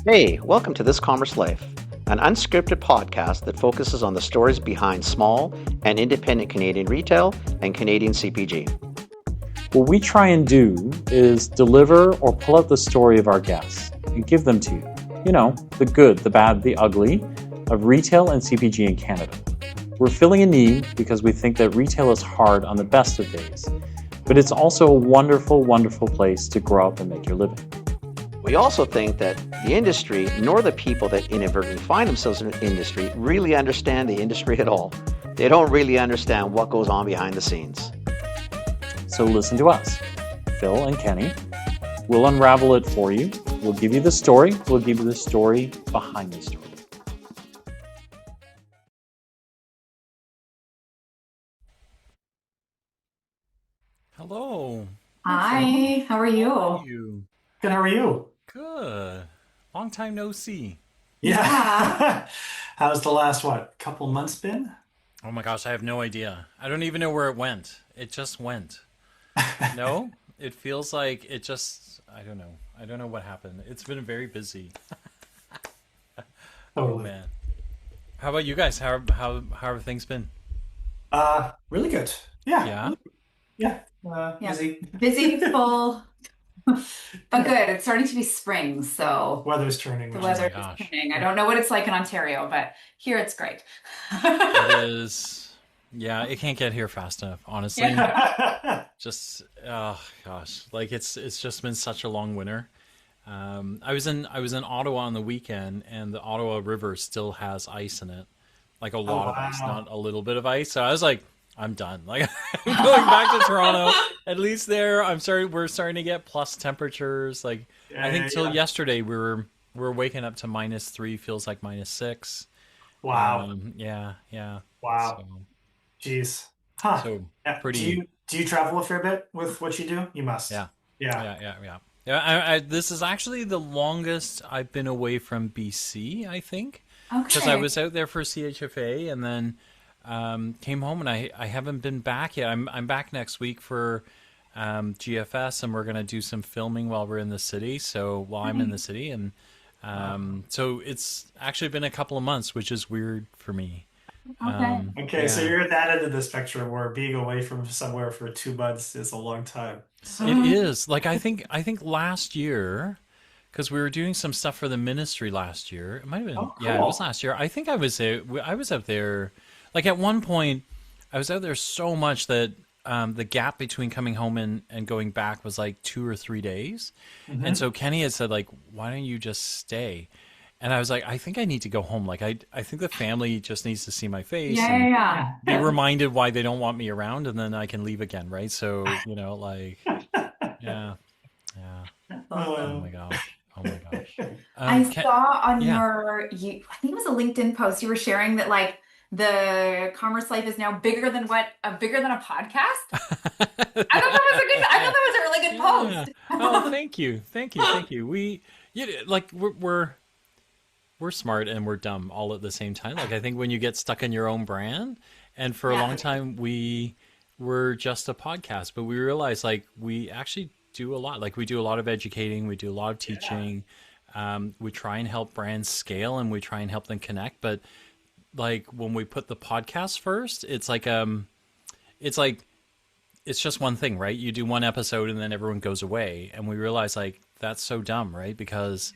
Hey, welcome to This Commerce Life, an unscripted podcast that focuses on the stories behind small and independent Canadian retail and Canadian CPG. What we try and do is deliver or pull out the story of our guests and give them to you. You know, the good, the bad, the ugly of retail and CPG in Canada. We're filling a need because we think that retail is hard on the best of days, but it's also a wonderful, wonderful place to grow up and make your living. We also think that the industry, nor the people that inadvertently find themselves in the industry, really understand the industry at all. They don't really understand what goes on behind the scenes. So listen to us, Phil and Kenny. We'll unravel it for you. We'll give you the story. We'll give you the story behind the story. Hello. Hi, how are you? How are you? Good, how are you? Good. Long time no see. Yeah. How's the last, couple months been? Oh my gosh, I have no idea. I don't even know where it went. It just went. No? It feels like it just, I don't know. I don't know what happened. It's been very busy. Oh Totally. man. How about you guys? How have things been? Really good. Yeah. Yeah? Yeah. Yeah. Busy. Busy, full, but good. It's starting to be spring, so Weather's turning. the which is weather nice. gosh. is turning. I don't know what it's like in Ontario, but here it's great. It is. Yeah, it can't get here fast enough, honestly. Yeah. Just oh gosh, like it's just been such a long winter. I was in Ottawa on the weekend, and the Ottawa River still has ice in it, like a lot of ice, wow. not a little bit of ice. So I was like, I'm done. Like I'm going back to Toronto. At least there, we're starting to get plus temperatures. Like I think till yesterday we were waking up to -3, feels like -6. Wow. Yeah. Wow. So, Jeez. Huh. so Yeah. pretty. Do you travel a fair bit with what you do? You must. Yeah. Yeah. Yeah. This is actually the longest I've been away from BC, I think, because I Okay. was out there for CHFA and then came home, and I haven't been back yet. I'm back next week for GFS, and we're gonna do some filming while we're in the city. So while I'm in the city, and so it's actually been a couple of months, which is weird for me. Okay. Okay, so Yeah. you're at that end of the spectrum where being away from somewhere for 2 months is a long time. It is. Like I think last year, because we were doing some stuff for the ministry last year. It might have been, Oh, yeah, it was cool. last year. I think I was out there, like at one point, I was out there so much that the gap between coming home and going back was like 2 or 3 days. And so Kenny had said, like, why don't you just stay? And I was like, I think I need to go home. Like, I think the family just needs to see my face Yeah, and yeah, be reminded why they don't want me around, and then I can leave again, right? So, like, yeah, yeah. yeah. That's Oh awesome. my gosh. Oh my gosh. I Can, saw on yeah. I think it was a LinkedIn post you were sharing that like the Commerce Life is now bigger than a podcast. I thought that was a good. I thought that was a really good Yeah. Oh, post. thank you. Thank you. Thank you. Like we're smart and we're dumb all at the same time. Like I think when you get stuck in your own brand, and for a long Yeah. time we were just a podcast, but we realized like we actually do a lot. Like we do a lot of educating, we do a lot of teaching. We try and help brands scale, and we try and help them connect. But like when we put the podcast first, it's like it's just one thing, right? You do one episode and then everyone goes away. And we realize like that's so dumb, right? Because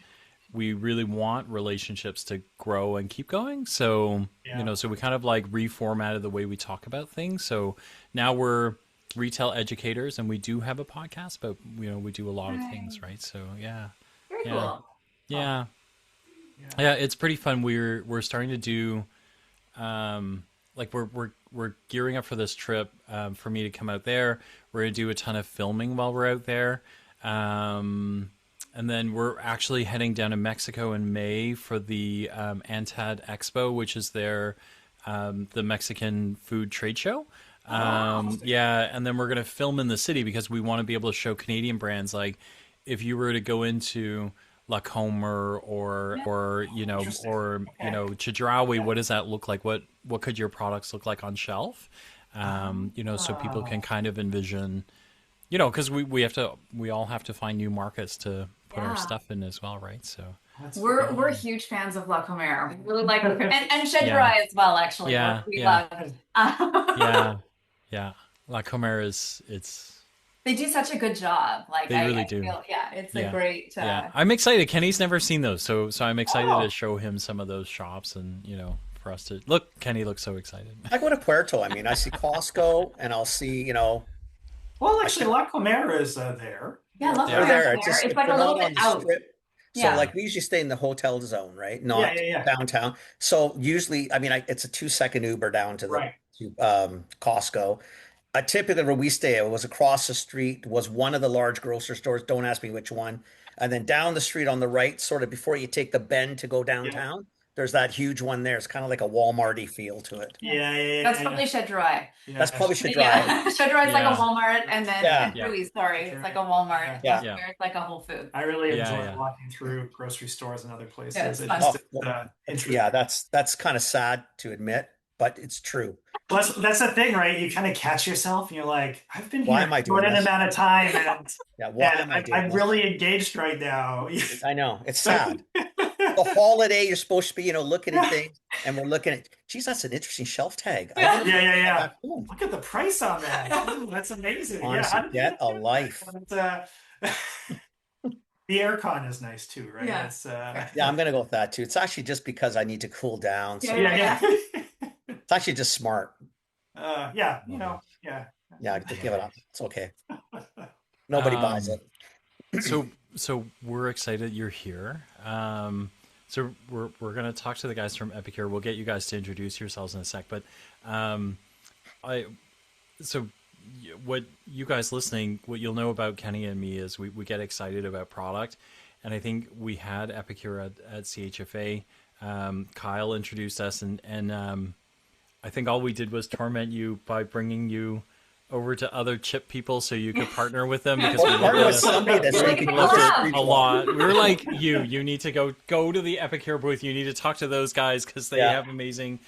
we really want relationships to grow and keep going. So, Yeah. so we kind of like reformatted the way we talk about things. So now we're retail educators, and we do have a podcast, but we do a lot of things, right? So yeah. Very Yeah. cool. Yeah. Yeah. Yeah, it's pretty fun. We're starting to do like we're gearing up for this trip for me to come out there. We're gonna do a ton of filming while we're out there, and then we're actually heading down to Mexico in May for the Antad Expo, which is the Mexican food trade show. Yeah, and then we're gonna film in the city because we want to be able to show Canadian brands. Like if you were to go into Lacomer or Interesting. Okay. Chedraui, what does that look like? What could your products look like on shelf? So people Oh, can kind of envision, because we all have to find new markets to put our Yeah. stuff in as well, right? So That's We're great. huge fans of La Comere. We really like La Comere. And Shed Yeah. Dry as well, actually. Yeah, We yeah. love. Yeah, yeah. La Comera it's They do such a good job. Like they really I do. feel, yeah, it's a Yeah. great. Yeah. I'm excited. Kenny's never seen those, so I'm excited to Oh, show him some of those shops and, for us to look. Kenny looks so excited. I go to Puerto. I mean, I see Costco, and I'll see, well, I actually, should, La Comera is there. Yeah, La they're Yeah. Comere's there. It's there. just It's like a they're little not bit on the out. strip. So Yeah. like we usually stay in the hotel zone, right? Yeah, Not yeah, yeah. downtown. So usually, I mean, it's a 2 second Uber down to the Right. to Costco. Typically where we stay, it was across the street, was one of the large grocery stores. Don't ask me which one. And then down the street on the right, sort of before you take the bend to go Yeah. downtown, there's that huge one there. It's kind of like a Walmarty feel to it. Yeah. Yeah, yeah, That's yeah, probably Shed Dry. That's yeah. probably should drive. Yeah. Shed Dry is like a Yeah. Walmart, and then Yeah. and Dewey's, sorry, it's like a Walmart. Yeah. La Comere is like a Whole Foods. I really Yeah, enjoy yeah. walking through grocery stores and other places. Yeah, it's It fun. just Oh, well, interesting. yeah, that's kind of sad to admit, but it's true. Well, that's the thing, right? You kind of catch yourself, and you're like, "I've been Why here am I a doing short this? amount of time, and Yeah, why and am I doing I'm this? really engaged right now." I know, it's sad. The holiday, you're supposed to be, looking at things, and we're looking at, geez, that's an interesting shelf tag. I Yeah. wonder if Yeah, I yeah, can go yeah. back home. Look at the price on that. Ooh, that's amazing. Yeah, Honestly, how did you get do a that? life. But, the aircon is nice too, right? Yeah. It's Yeah, I'm gonna go with that too. It's actually just because I need to cool down. So yeah, yeah. it's actually just smart. Yeah, yeah. Yeah, just give it up. It's okay. Nobody buys Um, it. so we're excited you're here. So we're gonna talk to the guys from Epicure. We'll get you guys to introduce yourselves in a sec, but I so what you guys listening, what you'll know about Kenny and me is we get excited about product, and I think we had Epicure at CHFA. Kyle introduced us, and I think all we did was torment you by bringing you over to other chip people so you could partner with them because we Partner with loved somebody that's Like, making collab. you a lot. We were like, you need to go to the Epicure booth. You need to talk to those guys because they Yeah. have amazing,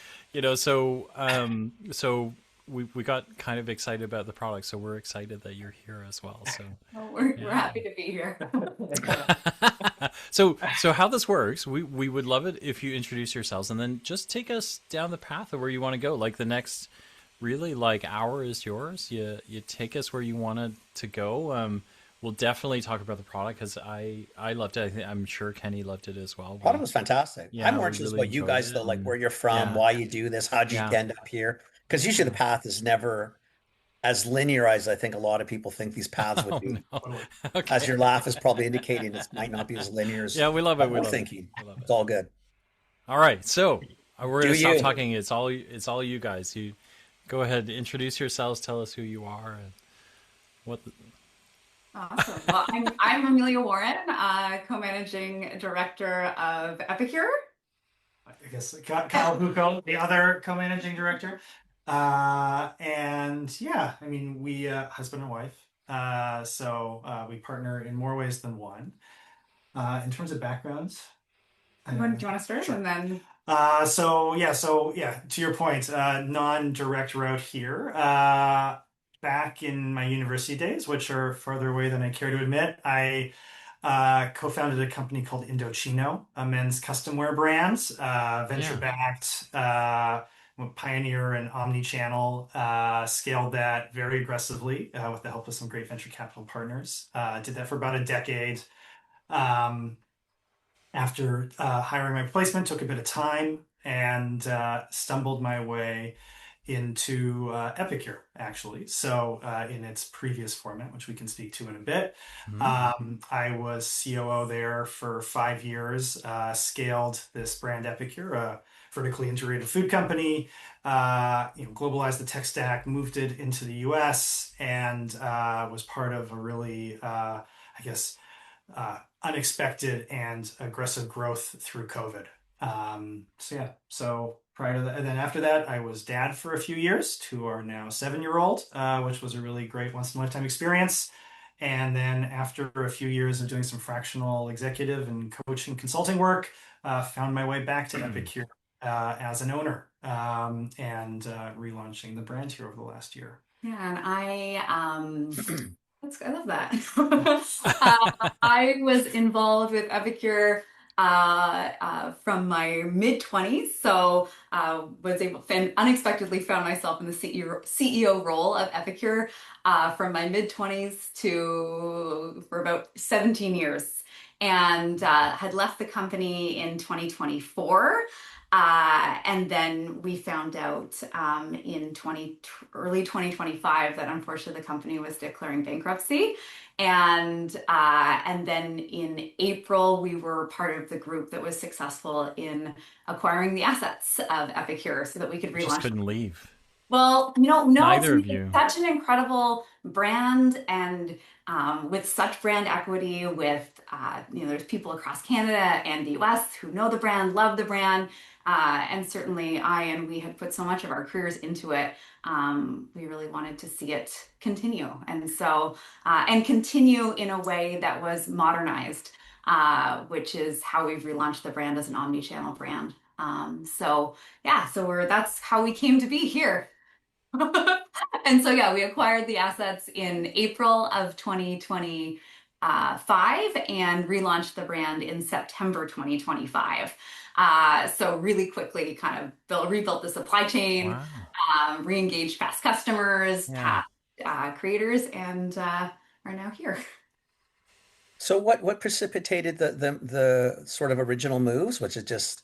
so we got kind of excited about the product. So we're excited that you're here as well. So Well, we're happy to be here. so how this works, we would love it if you introduce yourselves and then just take us down the path of where you want to go. Like the next really hour is yours. You take us where you wanted to go. We'll definitely talk about the product because I loved it. I'm sure Kenny loved it as well. Product was fantastic. Yeah, I'm more we interested in really what you enjoyed guys it, though, like and where you're from, yeah. why you do this, how'd you Yeah. end up here? Because usually the path is never as linear as I think a lot of people think these paths would be. No. As Okay. your laugh is probably indicating, it might not be as linear as Yeah, we love it. what We we're love it. thinking. We love It's it. all good. All right, so we're gonna Do stop you. talking. It's all you guys. You go ahead, introduce yourselves, tell us who you are, and what. Awesome. Well, I'm Amelia Warren, co-managing director of Epicure. I guess Kyle Vucko, the other co-managing director. And yeah, I mean, we husband and wife. So we partner in more ways than one. In terms of backgrounds, Do you want to start? Sure. And then so yeah, to your point, non-direct route here. Back in my university days, which are farther away than I care to admit, I co-founded a company called Indochino, a men's custom wear brand, venture-backed, pioneer in Omnichannel, scaled that very aggressively with the help of some great venture capital partners. Did that for about a decade. After hiring my replacement, took a bit of time and stumbled my way into Epicure, actually. So in its previous format, which we can speak to in a bit, I was COO there for 5 years, scaled this brand Epicure, a vertically integrated food company, globalized the tech stack, moved it into the US, and was part of a really, unexpected and aggressive growth through COVID. So prior to that, and then after that, I was dad for a few years to our now 7-year-old, which was a really great once in a lifetime experience. And then after a few years of doing some fractional executive and coaching consulting work, found my way back to Epicure as an owner and relaunching the brand here over the last year. yeah, and I love that. I was involved with Epicure from my mid 20s. So was able unexpectedly found myself in the CEO role of Epicure from my mid 20s to for about 17 years, and had left the company in 2024. And then we found out in early 2025 that unfortunately the company was declaring bankruptcy. And then in April, we were part of the group that was successful in acquiring the assets of Epicure so that we could Just relaunch. couldn't leave. Well, no, Neither of it's you. such an incredible brand, and with such brand equity, with there's people across Canada and the US who know the brand, love the brand, and certainly we had put so much of our careers into it. We really wanted to see it continue, and continue in a way that was modernized, which is how we've relaunched the brand as an omni-channel brand. That's how we came to be here. And so, yeah, we acquired the assets in April of 2025 and relaunched the brand in September 2025. So really quickly kind of rebuilt the supply chain, Wow. re-engaged past customers, Yeah. past creators, and are now here. So what precipitated the sort of original moves? Was it just,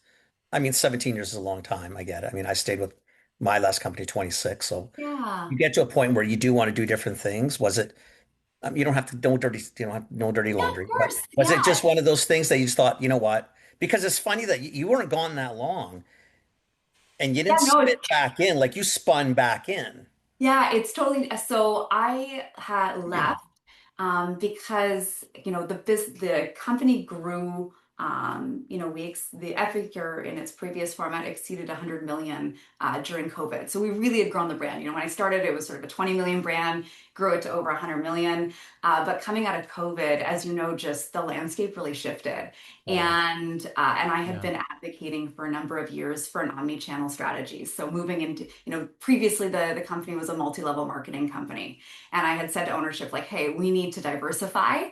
I mean, 17 years is a long time. I get it. I mean, I stayed with my last company 26. So Yeah. you get to a point where you do want to do different things. Was it, you don't have to, you don't have no dirty Yeah, of laundry, but course. was it Yeah. just one of those things that you just thought, you know what? Because it's funny that you weren't gone that long and you Yeah, didn't no, spit back in, like you spun back in. it's totally. So I had left because the company grew. The Epicure in its previous format exceeded 100 million during COVID. So we really had grown the brand. When I started, it was sort of a 20 million brand, grew it to over 100 million. But coming out of COVID, as you know, just the landscape really shifted. Totally. And I had Yeah. been advocating for a number of years for an omni-channel strategy. So moving into, previously the company was a multi-level marketing company. And I had said to ownership, like, hey, we need to diversify,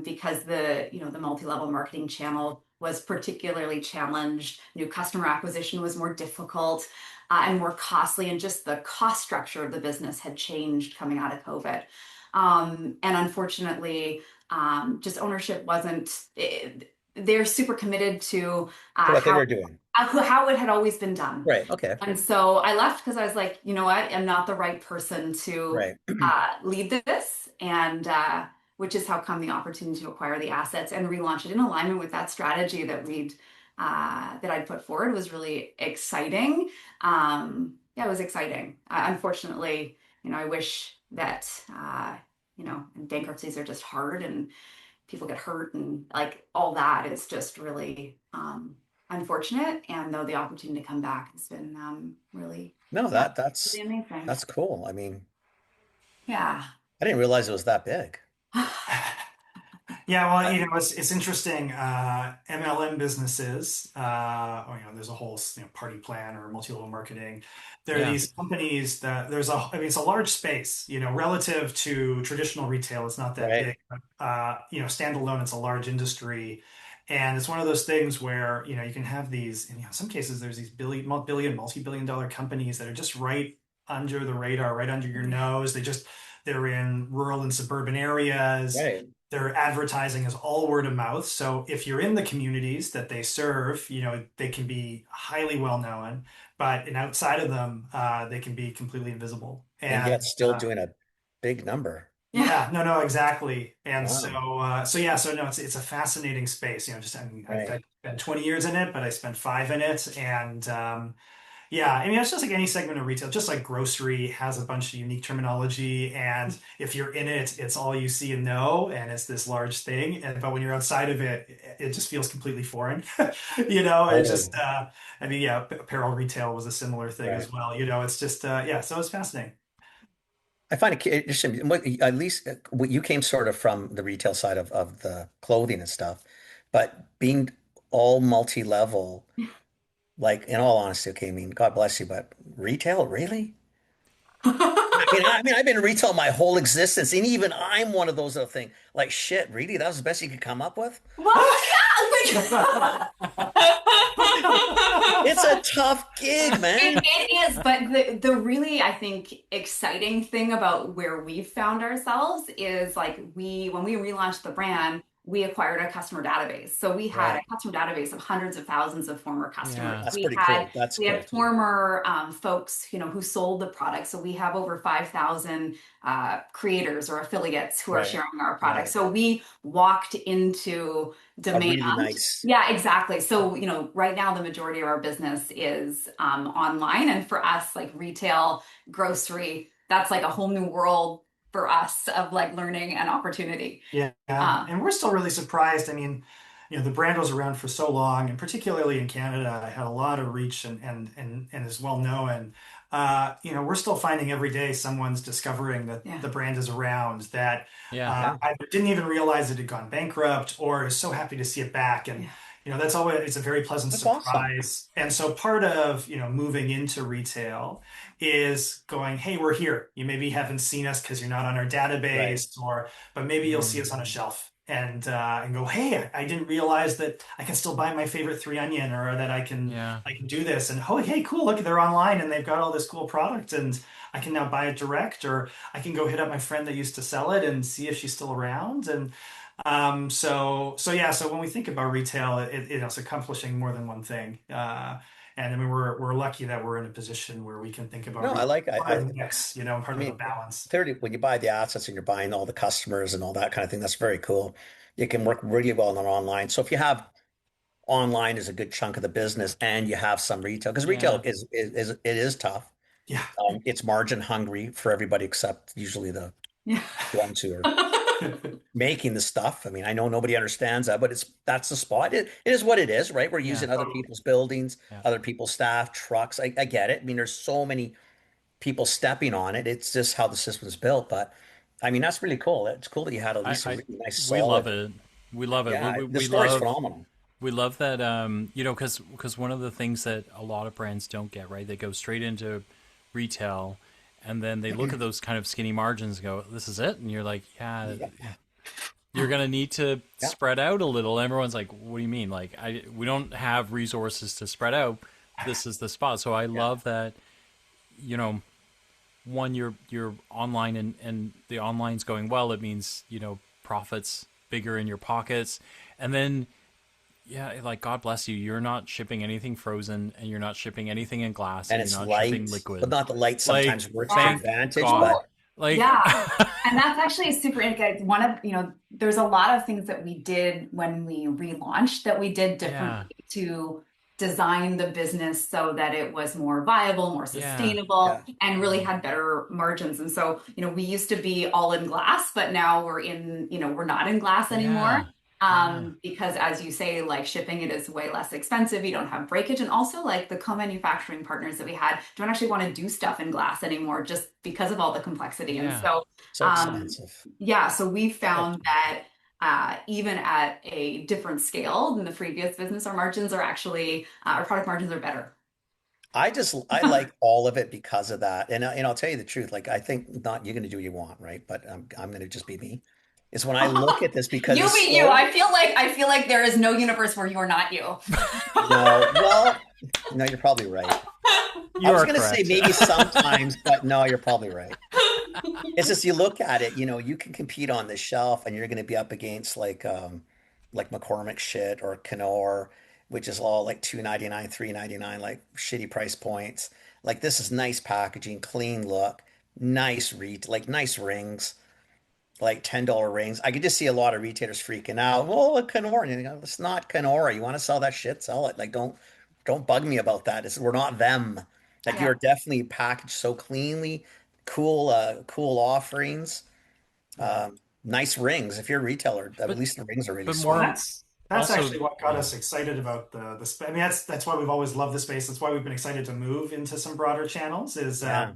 because the multi-level marketing channel was particularly challenged. New customer acquisition was more difficult and more costly, and just the cost structure of the business had changed coming out of COVID. And unfortunately, just ownership wasn't. They're super committed to To what they how were doing. how it had always been done. Right. Okay. And so I left because I was like, you know what? I'm not the right person to Right. lead this. And which is how come the opportunity to acquire the assets and relaunch it in alignment with that strategy that I'd put forward was really exciting. Yeah, it was exciting. Unfortunately, I wish that, bankruptcies are just hard and people get hurt and like all that is just really unfortunate. And though the opportunity to come back has been really, No, yeah, that's really amazing. that's cool. I mean, Yeah. I didn't realize it was that big. Yeah, well, I, it's interesting. MLM businesses, or, there's a whole, party plan or multi-level marketing. There are Yeah. these companies that I mean, it's a large space, relative to traditional retail. It's not that right. big, but, standalone, it's a large industry. And it's one of those things where, you can have these, in some cases, there's these multi-billion dollar companies that are just right under the radar, right under your nose. They're in rural and suburban areas. Right. Their advertising is all word of mouth. So if you're in the communities that they serve, they can be highly well known, but outside of them, they can be completely invisible. And And yet still doing a big number. Yeah. yeah, no, exactly. And Wow. so no, it's a fascinating space. I mean, I've Right. spent 20 years in it, but I spent 5 in it, and yeah, I mean, it's just like any segment of retail, just like grocery has a bunch of unique terminology. And if you're in it, it's all you see and know, and it's this large thing. But when you're outside of it, it just feels completely foreign. It Totally. just, I mean, yeah, apparel retail was a similar thing as Right. well. It's just, yeah, so it's fascinating. I find it interesting. At least you came sort of from the retail side of the clothing and stuff, but being all multi-level, like in all honesty, okay, I mean, God bless you, but retail, really? I've been in retail my whole existence, and even I'm one of those that think, like, shit, really? That was the best you could come up with? Well, yeah. It's a tough gig, man. It is, but the really, I think, exciting thing about where we've found ourselves is like when we relaunched the brand, we acquired a customer database. So we had a Right. customer database of hundreds of thousands of former customers. Yeah. That's pretty cool. That's We cool had too. former folks, who sold the product. So we have over 5,000 creators or affiliates who are Right. sharing our product. Right. So we walked into A really demand. nice. Yeah, exactly. So, right now the majority of our business is online. And for us, like retail, grocery, that's like a whole new world for us of like learning and opportunity. Yeah, Um, and we're still really surprised. I mean, the brand was around for so long, and particularly in Canada, it had a lot of reach and is well known. And we're still finding every day someone's discovering that yeah. the brand is around, that Yeah. Yeah. either didn't even realize it had gone bankrupt or is so happy to see it back. And Yeah. that's always it's a very pleasant That's awesome. surprise. And so part of moving into retail is going, hey, we're here. You maybe haven't seen us because you're not on our Right. database, but maybe you'll see us on a Mm. shelf and go, hey, I didn't realize that I can still buy my favorite three onion, or that Yeah. I can do this. And oh, hey, cool, look, they're online and they've got all this cool product, and I can now buy it direct, or I can go hit up my friend that used to sell it and see if she's still around. And so yeah, so when we think about retail, it's accomplishing more than one thing. And I mean, we're lucky that we're in a position where we can think about No, I retail like part of the mix, I part of the mean, balance. clearly when you buy the assets and you're buying all the customers and all that kind of thing, that's very cool. You can work really well on online. So if you have online is a good chunk of the business and you have some retail, because retail Yeah. is it is tough. Yeah. It's margin hungry for everybody except usually the Yeah. ones who are making the stuff. I mean, I know nobody understands that, but that's the spot. It is what it is, right? We're Yeah. using other people's buildings, Yeah. other people's staff, trucks. I get it. I mean, there's so many people stepping on it. It's just how the system is built. But I mean, that's really cool. It's cool that you had at least a I really nice, we love solid. it. We love it. Yeah, the We story's love phenomenal. that because one of the things that a lot of brands don't get, right? They go straight into retail and then they look at those kind of skinny margins and go, "This is it." And you're like, "Yeah, Yep. you're going to need to Yeah. spread out a little." Everyone's like, "What do you mean? Like we don't have resources to spread out. This is the spot." So I Yeah. love that, you know, one you're online and the online's going well. It means, profits bigger in your pockets. And then yeah, like God bless you, you're not shipping anything frozen and you're not shipping anything in glass And and you're it's not shipping light, but liquid. not the light Like, sometimes works to your thank advantage. God. But Like Yeah. And that's actually super interesting. One of, there's a lot of things that we did when we relaunched that we did yeah. differently to design the business so that it was more viable, more Yeah. sustainable, yeah, and really had better margins. And so, we used to be all in glass, but now we're not in glass anymore. Yeah. Yeah. Because as you say, like shipping it is way less expensive. You don't have breakage. And also like the co-manufacturing partners that we had don't actually want to do stuff in glass anymore just because of all the complexity. And Yeah. so, so expensive. yeah, so we So found that even at a different scale than the previous business, our margins are actually, our product margins are better. I like all of it because of that. And I'll tell you the truth. Like I think not you're going to do what you want, right? But I'm going to just be me. It's when I look at this because You it's be you. so I feel like there is no universe where you're not you. no. Well, no, you're probably right. I You was are going to say correct. maybe sometimes, but no, you're probably right. It's just you look at it, you can compete on the shelf and you're going to be up against like McCormick shit or Knorr, which is all like 2.99, 3.99, like shitty price points. Like this is nice packaging, clean look, nice like nice rings, like $10 rings. I could just see a lot of retailers freaking out. Oh, a Knorr. And you go, it's not Knorr. You want to sell that shit, sell it. Like don't bug me about that. We're not them. Like Yeah. you're definitely packaged so cleanly, cool offerings, Yeah. nice rings. If you're a retailer, at but least the rings are really but Well, sweet. more that's also, actually what got yeah. us excited about the space. I mean, that's why we've always loved the space. That's why we've been excited to move into some broader channels. Is Yeah.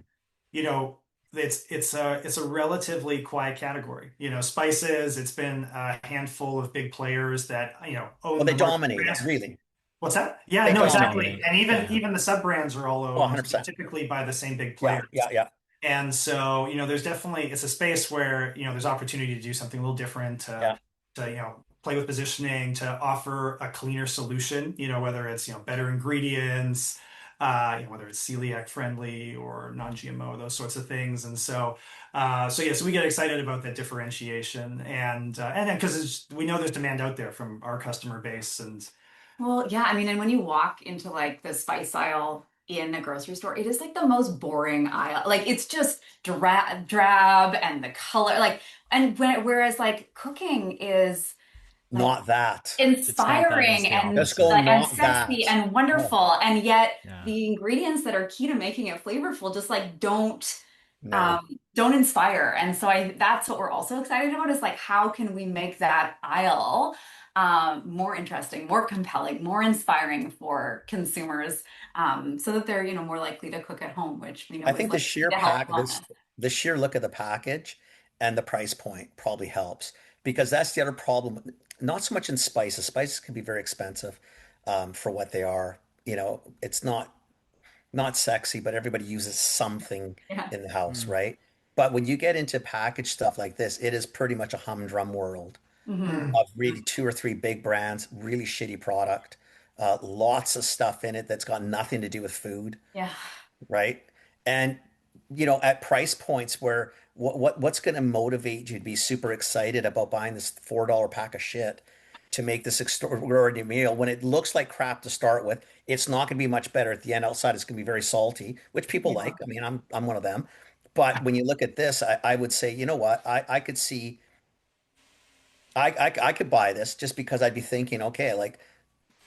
you know, it's a relatively quiet category. Spices. It's been a handful of big players that Well, own they the market dominate it, brands. really. What's that? Yeah, They no, They exactly. dominate. And even Yeah. even the sub brands are all Oh, owned 100%. typically by the same big Yeah, players. yeah, yeah. And so, there's definitely it's a space where there's opportunity to do something a little different Yeah. to play with positioning to offer a cleaner solution, whether it's, better ingredients, whether it's celiac friendly or non-GMO, those sorts of things. And so we get excited about that differentiation, and then because we know there's demand out there from our customer base, and Well, yeah, I mean, and when you walk into like the spice aisle in a grocery store, it is like the most boring aisle. Like it's just drab and the color, like, and whereas like cooking is like Not that. It's not that. It's inspiring the Let's opposite. go, and not sexy that. and Oh, wonderful, and yet Yeah. the ingredients that are key to making it flavorful just like no. don't inspire. And so I that's what we're also excited about is like how can we make that aisle more interesting, more compelling, more inspiring for consumers, so that they're more likely to cook at home, which we I know is think the like key sheer to health pack, and wellness. the sheer look of the package and the price point probably helps because that's the other problem. Not so much in spices. Spices can be very expensive for what they are. It's not sexy, but everybody uses something Yeah. in the house, Mm. right? But when you get into packaged stuff like this, it is pretty much a humdrum world Hmm. of really two or three big brands, really shitty product, lots of stuff in it that's got nothing to do with food, Yeah. right? And at price points where what's going to motivate you to be super excited about buying this $4 pack of shit to make this extraordinary meal when it looks like crap to start with? It's not going to be much better at the end. Outside, it's going to be very salty, which people Yeah. like. I mean, I'm one of them. But when you look at this, I would say, you know what? I could see I could buy this just because I'd be thinking, okay, like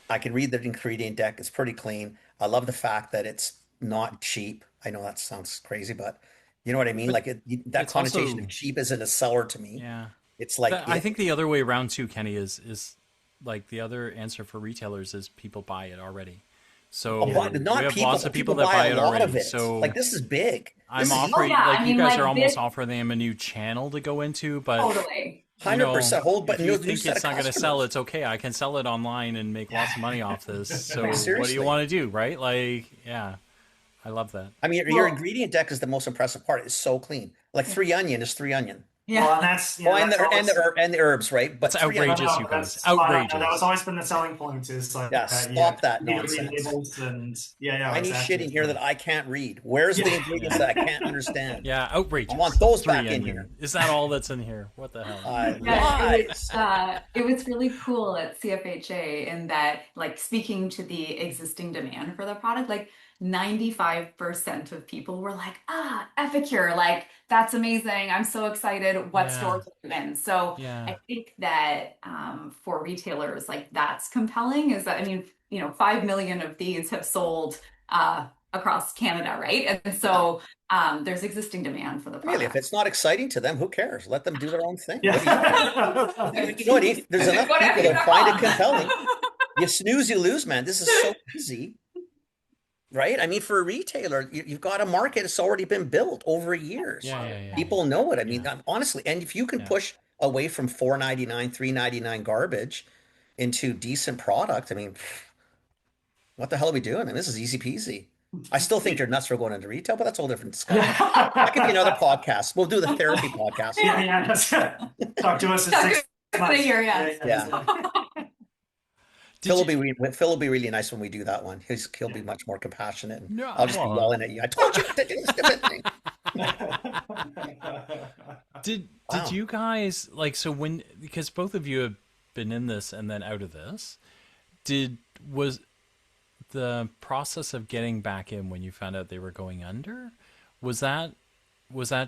I can read the ingredient deck. It's pretty clean. I love the fact that it's not cheap. I know that sounds crazy, but you know what I mean? But Like that it's connotation of also, cheap isn't a seller to me. yeah. It's like I it. think the other way around too, Kenny, is like the other answer for retailers is people buy it already. But So we not have people, lots of but people people that buy buy a it lot of already. it. Like So this is big. This I'm is Oh offering, yeah, like, I you mean guys are like almost this offering them a new channel to go into, but totally. 100% whole, but if you new think set it's of not going to sell, customers. it's okay. I can sell it online and make lots of money off this. I mean, So what do you seriously. want to do, right? Like, yeah, I love that. I mean, your Well, ingredient deck is the most impressive part. It's so clean. Like yeah. three onion is three onion. Yeah. well, and that's Oh, and that's always the herbs, right? That's But three onion. no, outrageous, no, you guys. that's spot on. No, that was Outrageous. always been the selling point is like, Yeah, yeah, stop that read the nonsense. labels, and yeah, yeah, Tiny shit exactly. in here So, that I can't read. Where's the yeah. ingredients Yeah. that I can't understand? Yeah, I want outrageous. those Three back in here. onion. Is that all that's in here? What the hell? Yeah, Lies. it was really cool at CFHA in that, like, speaking to the existing demand for the product, like 95% of people were like, Epicure, like that's amazing. I'm so excited. What Yeah. stores are you in? So Yeah. I think that for retailers, like that's compelling. Is that I mean, 5 million of these have sold across Canada, right? And Yeah. so there's existing demand for the Really, if product. it's not exciting to them, who cares? Let them do their own thing. What do you care? Yeah. You know what? If there's enough Go to people that find it compelling. epicure.com. You snooze, you lose, man. This is so easy, right? I mean, for a retailer, you've got a market that's already been built over years. Yeah. Yeah. Yeah. People know it. I Yeah. mean, honestly, and if you can Yeah. push away from 4.99, 3.99 garbage into decent product, I mean, what the hell are we doing? And this is easy peasy. I still think you're nuts for going into retail, but that's a whole different discussion. That could be another podcast. We'll do the therapy podcast. Yeah, Yeah. yeah. Talk to us in Talk to six us in a months. year, yes. Yeah. Did you? Phil will be really nice when we do that one. He'll be much more compassionate, and No. I'll just be Well, yelling at you. I told you not to do this stupid thing. did Wow. you guys like, so when, because both of you have been in this and then out of this, did was the process of getting back in when you found out they were going under, was that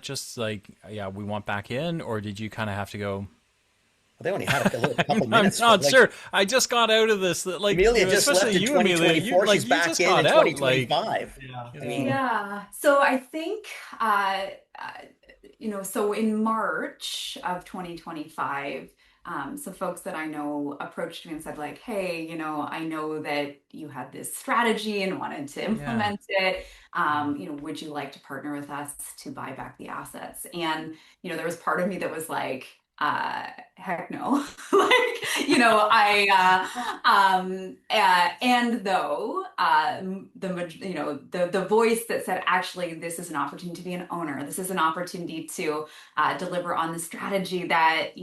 just like, yeah, we want back in, or did you kind of have to go, Well, they only had a little couple I'm minutes. not Like sure, I just got out of this, like, Amelia just left especially in you, Amelia, you 2024. like, She's you back just in got out, like, 2025. Yeah. I mean, Yeah. So I think, so in March of 2025, some folks that I know approached me and said, like, hey, I know that you had this strategy and wanted to yeah, implement it. Would you like to partner with us to buy back the assets? And, there was part of me that was like, heck no. Like, and though, the voice that said, actually, this is an opportunity to be an owner. This is an opportunity to deliver on the strategy that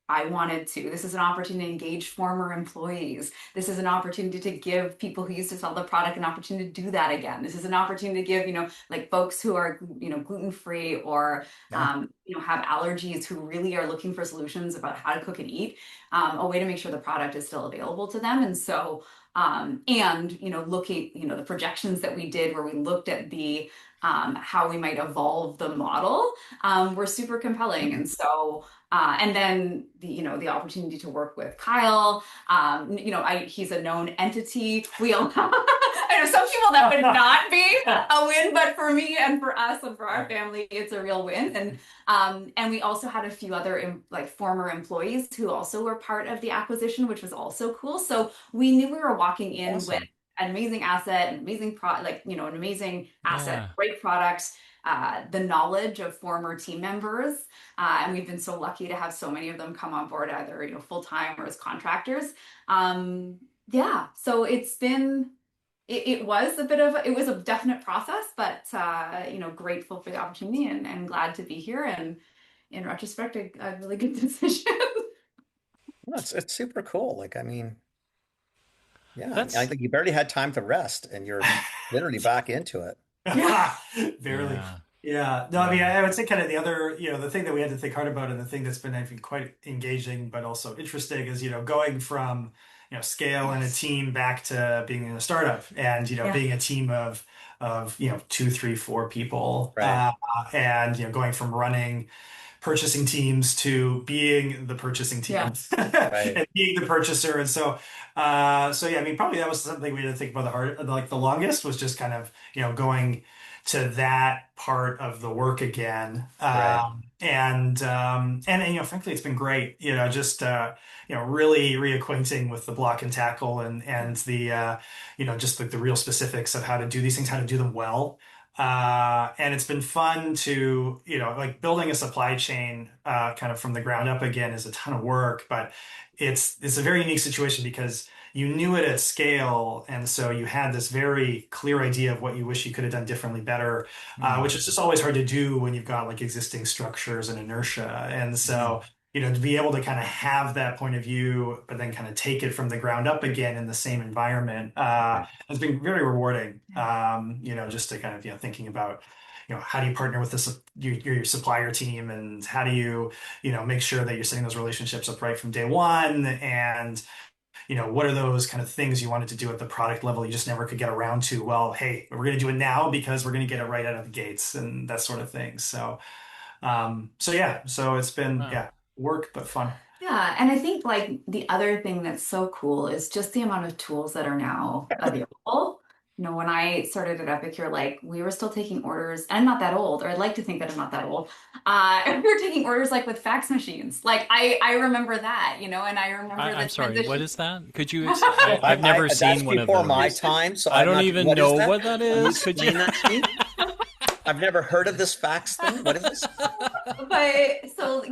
I wanted to. This is an opportunity to engage former employees. This is an opportunity to give people who used to sell the product an opportunity to do that again. This is an opportunity to give, like folks who are, gluten-free or, Yeah. have allergies who really are looking for solutions about how to cook and eat, a way to make sure the product is still available to them. And so, looking, the projections that we did where we looked at the, how we might evolve the model, were super compelling. And so, and then the opportunity to work with Kyle, he's a known entity. We all I know some people that would not be a win, but for me and for us and for our family, it's a real win. And we also had a few other like former employees who also were part of the acquisition, which was also cool. So we knew we were walking in with Awesome. an amazing asset, an amazing an amazing asset, Yeah. great products, the knowledge of former team members, and we've been so lucky to have so many of them come on board either full time or as contractors. Yeah, so it's been it was it was a definite process, but grateful for the opportunity and glad to be here. And in retrospect, a really good decision. Well, it's super cool. Like, I mean, yeah, I That's think you barely had time to rest and you're literally back into it. Yeah. Barely. yeah. Yeah. No, I mean, Yeah. I would say kind of the other, the thing that we had to think hard about and the thing that's been, I think, quite engaging, but also interesting is, going from, scale and a Yes. team back to being in a startup and, Yeah. being a team of, two, three, four people, Right. and, going from running purchasing teams to being the purchasing Yeah. team Right. and being the purchaser. And so, so yeah, I mean, probably that was something we didn't think about like the longest was just kind of, going to that part of the work again. Right. Frankly, it's been great, just, really reacquainting with the block and tackle and the, just like the real specifics of how to do these things, how to do them well. And it's been fun to, like building a supply chain kind of from the ground up again is a ton of work, but it's a very unique situation because you knew it at scale, and so you had this very clear idea of what you wish you could have done differently, better, Mm. which is just always hard to do when you've got like existing structures and inertia. And Mm. so, to be able to kind of have that point of view, but then kind of take it from the ground up again in the same environment, Right. has been very rewarding. Just to kind of, thinking about, how do you partner with your supplier team, and how do you, make sure that you're setting those relationships up right from day one, and what are those kind of things you wanted to do at the product level you just never could get around to? Well, hey, we're going to do it now because we're going to get it right out of the gates and that sort of thing. So, so yeah, so it's been, Wow. yeah, work, but fun. Yeah, and I think like the other thing that's so cool is just the amount of tools that are now available. When I started at Epicure, like we were still taking orders, and I'm not that old, or I'd like to think that I'm not that old. And we were taking orders like with fax machines. Like I remember that, and I remember the I'm sorry. What transition. is that? Could you? Well, I've never that's seen one of before my those. time, so I I'm don't not. even What is know that? what that Can you is. Could you? explain that to me? I've never heard of this fax thing. What is this? But so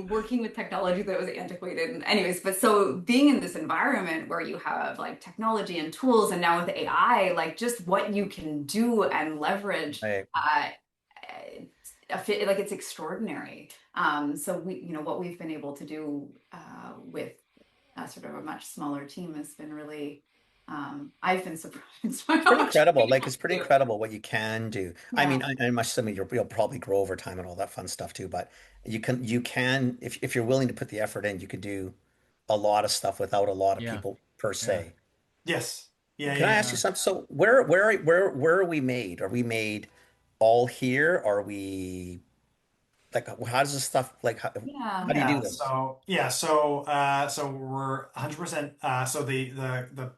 working with technology that was antiquated and anyways, but so being in this environment where you have like technology and tools, and now with AI, like just what you can do and leverage, Right. like it's extraordinary. So what we've been able to do with sort of a much smaller team has been really, I've been surprised by how Pretty much incredible. we're Like able it's to pretty do. incredible what you can do. I Yeah. mean, I must assume you'll probably grow over time and all that fun stuff too. But you can if you're willing to put the effort in, you can do a lot of stuff without a lot of Yeah. people per Yeah. se. Yes. Yeah, Can yeah, I yeah. ask you Yeah. something? So where are we made? Are we made all here? Are we like how does this stuff like Yeah. how do you do Yeah, this? so we're 100%, so the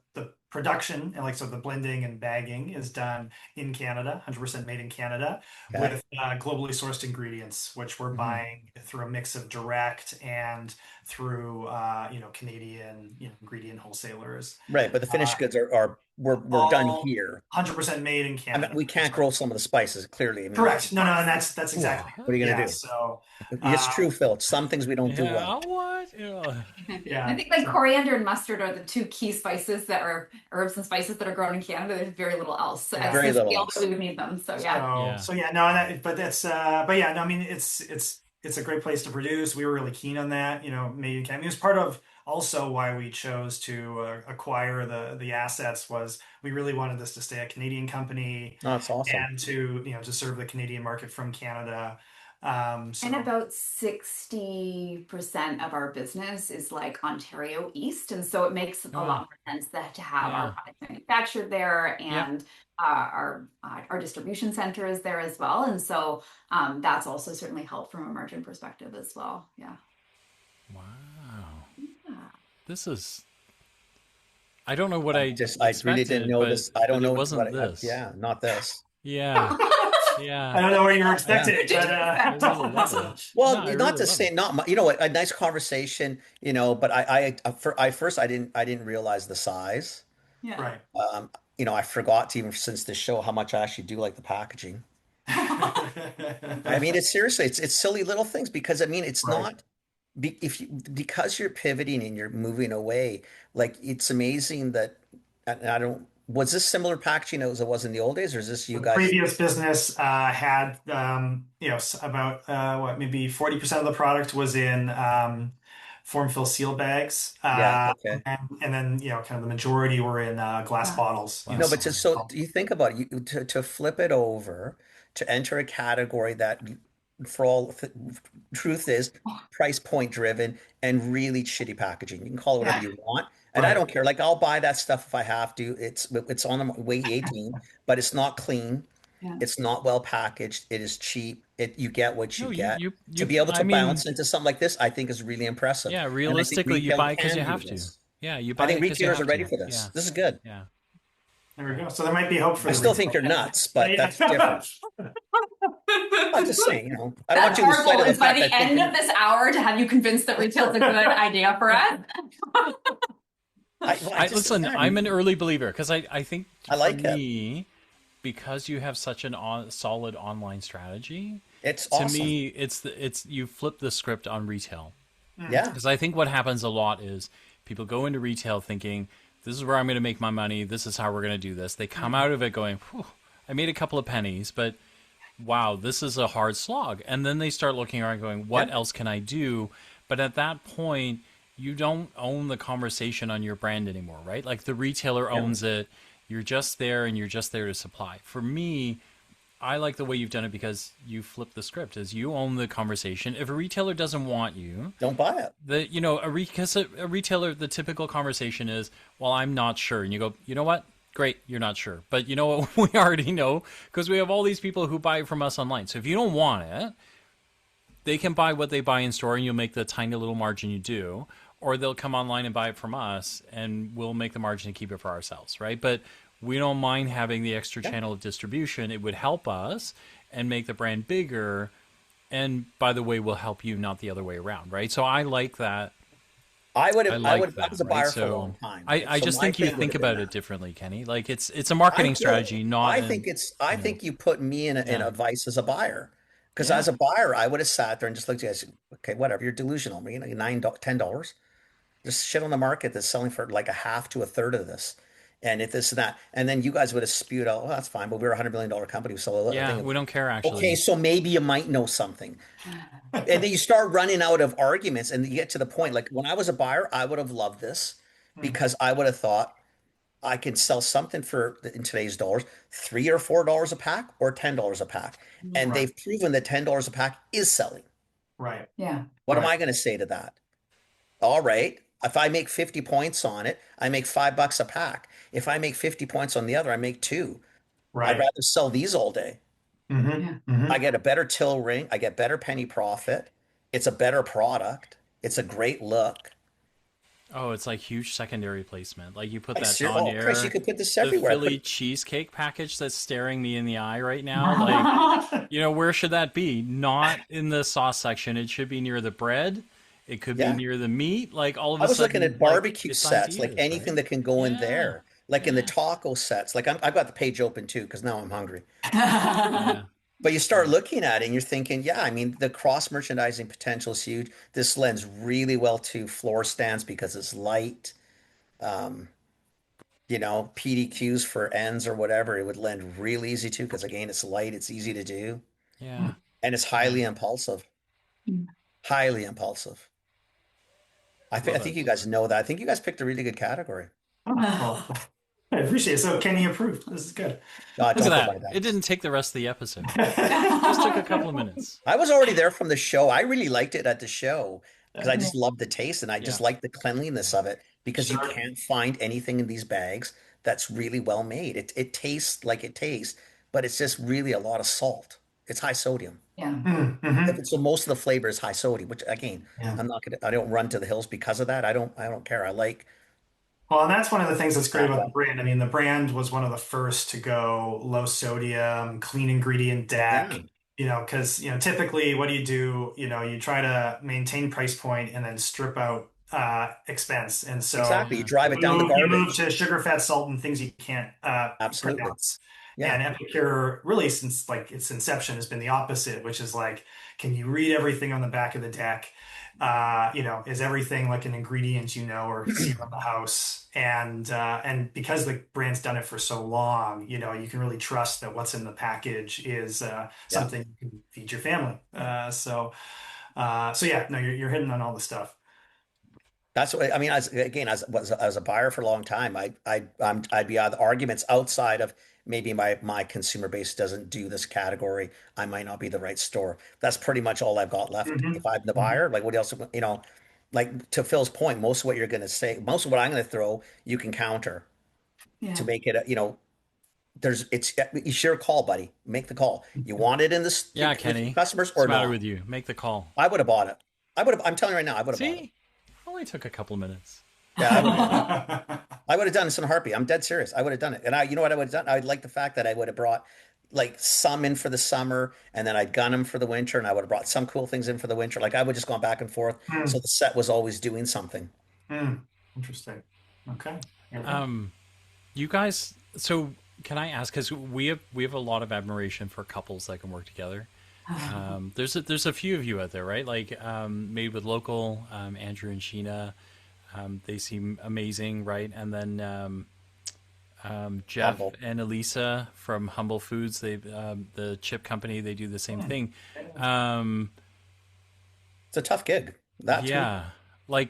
production and like so the blending and bagging is done in Canada, 100% made in Canada Okay. with globally sourced ingredients, which we're Hmm. buying through a mix of direct and through Canadian, ingredient wholesalers. Right, but the Uh, finished goods are we're done all here. 100% made in I mean, Canada. we That's can't right. grow some of the spices, clearly. I mean, Correct. Of No, no, and course. that's exactly What? what are it. you gonna Yeah. do? So It's um, true, Phil. Some things we don't do well. Yeah. What? Yeah. I yeah. think like So coriander and mustard are the two key spices that are herbs and spices that are grown in Canada. There's very little else at yeah. Very the little scale that else. we would need them. So yeah. So Yeah. so yeah, no, but that's but yeah, no, I mean it's it's a great place to produce. We were really keen on that, made in Canada. It was part of also why we chose to acquire the assets was we really wanted this to stay a Canadian company No, it's awesome. and to to serve the Canadian market from Canada. And So about 60% of our business is like Ontario East. And so it makes Oh a lot wow. more sense that to have our Yeah. products manufactured there, Yep. and our distribution center is there as well. And so that's also certainly helped from a margin perspective as well. Yeah. Wow. Yeah. This is. I don't know what I I really didn't expected, know this. I don't but it know wasn't what this. yeah, not this. Yeah. I Yeah. don't know what you were Yeah. expecting, What did but you I expect? really love it. No, Well, I not really to love say it. not you know what, a nice conversation, but I first I didn't realize the size. Yeah. right. Um, I forgot to even since this show how much I actually do like the packaging. I mean, it's seriously, it's silly little things because I mean, it's Right. not because you're pivoting and you're moving away. Like it's amazing that and I don't was this similar packaging as it was in the old days, or is this you The guys? previous business had, about maybe 40% of the product was in form fill seal bags, Yeah, okay. and then kind of the majority were in glass Yeah. bottles. No, Glass but on. so you think about it, to flip it over, to enter a category that, for all truth is, price point driven and really shitty packaging. You can call it whatever Yeah. you want, and I Right. don't care. Like I'll buy that stuff if I have to. It's on the way 18, but it's not clean. Yeah. It's not well packaged. It is cheap. You get what you No, get. To you. be able I to mean, bounce into something like this, I think is really impressive, yeah. and I think Realistically, you retail buy it because can you do have to. this. Yeah, you I buy think it because you retailers are have ready to. for Yeah. this. This is good. Yeah. There we Yeah. go. So there might be hope for I the still think retail. you're nuts, but Yeah. that's different. I'm just saying, I don't want That's you to lose our sight goal, of the is by fact the I think end you're. of this hour to have you convinced that retail is a good idea for us. Well, I I just, listen. yeah, I'm an early believer because I think I for like it. me, because you have such an solid online strategy, It's to awesome. me, it's you flip the script on retail. Mhm. Yeah, Because I think what happens a lot is people go into retail thinking, this is where I'm going to make my money. This is how we're going to do this. They come out of it going, whew, I made a couple of pennies, but wow, this is a hard slog. And then they start looking around going, yeah, what else can I do? But at that point, you don't own the conversation on your brand anymore, right? Like the retailer yeah. owns it. You're just there and you're just there to supply. For me, I like the way you've done it because you flip the script as you own the conversation. If a retailer doesn't want you, Don't buy it. because a retailer, the typical conversation is, well, I'm not sure. And you go, you know what? Great, you're not sure. But you know what? We already know because we have all these people who buy from us online. So if you don't want it, they can buy what they buy in store and you'll make the tiny little margin you do. Or they'll come online and buy it from us and we'll make the margin and keep it for ourselves, right? But we don't mind having the extra Yeah. channel of distribution. It would help us and make the brand bigger. And by the way, will help you, not the other way around, right? So I like that. I like I that, was a right? buyer for a So long time, I, right? I So just my think you thing would think have been about it that. differently, Kenny. Like it's a I marketing do. strategy, not an I you know, think you put me in yeah, a vice as a buyer. Because yeah. as a buyer, I would have sat there and just looked at you guys, okay, whatever, you're delusional. $10. There's shit on the market that's selling for like a half to a third of this. And if this and that, and then you guys would have spewed out, well, that's fine, but we're $100 million company. We sell a Yeah, thing. we don't care Okay, actually. so maybe you might know something. And then you start running out of arguments and you get to the point. Like when I was a buyer, I would have loved this Mhm. because I would have thought I can sell something for in today's dollars, $3 or $4 a pack or $10 a pack. And Right. they've proven that $10 a pack is selling. Right. Yeah. What am Right. I going to say to that? All right. If I make 50 points on it, I make $5 a pack. If I make 50 points on the other, I make two. I'd Right. rather sell these all day. Hmm. Yeah. I Hmm. get a better till ring. I get better penny profit. It's a better product. It's a great look. Oh, it's like huge secondary placement. Like you put that Oh, Chris, you Donier, could put this the everywhere. Philly cheesecake package that's staring me in the eye right now. Like, where should that be? Not in the sauce section. It should be near the bread. It could be Yeah. near the meat. Like all of I a was looking sudden, at like barbecue it's sets, like ideas, anything right? that can go in Yeah, there, like in the yeah, taco sets. Like I've got the page open too, because now I'm hungry. yeah, But you start yeah. looking at it and you're thinking, yeah, I mean, the cross merchandising potential is huge. This lends really well to floor stands because it's light. Um, PDQs for ends or whatever, it would lend real easy to because again, it's light, it's easy to do, Yeah. and it's Yeah. highly impulsive. Highly impulsive. I Love think you it. guys know that. I think you guys picked a really good category. Oh, well, I appreciate it. So Kenny approved. This is good. Look at Don't put my that. It thanks. didn't take the rest of the episode. Just took a couple of minutes. I was already there from the show. I really liked it at the show because I Yeah, just loved the taste and I just Yeah. liked the cleanliness of it because you sure. can't find anything in these bags that's really well made. It tastes like it tastes, but it's just really a lot of salt. It's high sodium. Yeah. Mm-hmm. So most of the flavor is high sodium, which again, Yeah. I don't run to the hills because of that. I don't care. I like Well, and that's one of the things that's great snack about the that. brand. I mean, the brand was one of the first to go low sodium, clean ingredient Yeah, deck, because, typically what do? You try to maintain price point and then strip out expense. And so exactly. You Yeah. drive it down the you move garbage. to sugar, fat, salt, and things you can't Absolutely. pronounce. Yeah. And Epicure, really, since like its inception, has been the opposite, which is like, can you read everything on the back of the deck? Is everything like an ingredient or see around the house? And because the brand's done it for so long, you can really trust that what's in the package is Yeah. something you can feed your family. So yeah, no, you're hitting on all the stuff. That's what I mean. As a buyer for a long time, I'd be on the arguments outside of maybe my consumer base doesn't do this category. I might not be the right store. That's pretty much all I've got left. If Hmm. I'm the Hmm. buyer, like what else, like to Phil's point, most of what you're going to say, most of what I'm going to throw, you can counter to Yeah. make it, it's your call, buddy. Make the call. You want it in this Yeah, with your Kenny. customers What's or the matter not? with you? Make the call. I would have bought it. I'm telling you right now, I would have bought it. See? Only took a couple minutes. Yeah, I would have done it. I would have done this in a heartbeat. I'm dead serious. I would have done it. And you know what I would have done? I'd like the fact that I would have brought like some in for the summer and then I'd gun them for the winter and I would have brought some cool things in for the winter. Like I would just gone back and forth. So Hmm. the set was always doing something. Hmm. Interesting. Okay. Here we go. Um, you guys, so can I ask? Because we have a lot of admiration for couples that can work together. There's a few of you out there, right? Like made with local, Andrew and Sheena. They seem amazing, right? And then Jeff Humble. and Elisa from Humble Foods, the chip company, they do the same Hmm. thing. Um, It's a tough gig. That too. yeah, like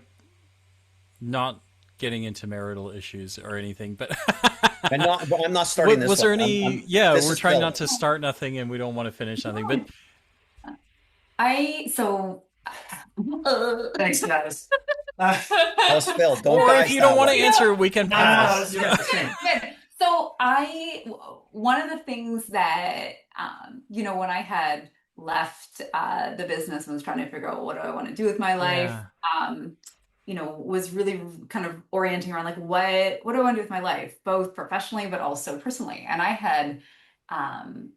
not getting into marital issues or anything, but I'm not starting this was there one. any? Yeah, This we're is trying Phil. not to start nothing, and we don't want to finish nothing. But I so Thanks, guys. That was Phil. Don't or if guys you don't that want to way. answer, we can No, no, no, pass. this is good. Same. Good. So one of the things that, when I had left the business and was trying to figure out what do I want to do with my life, Yeah, was really kind of orienting around like, what do I want to do with my life, both professionally, but also personally. And I had um,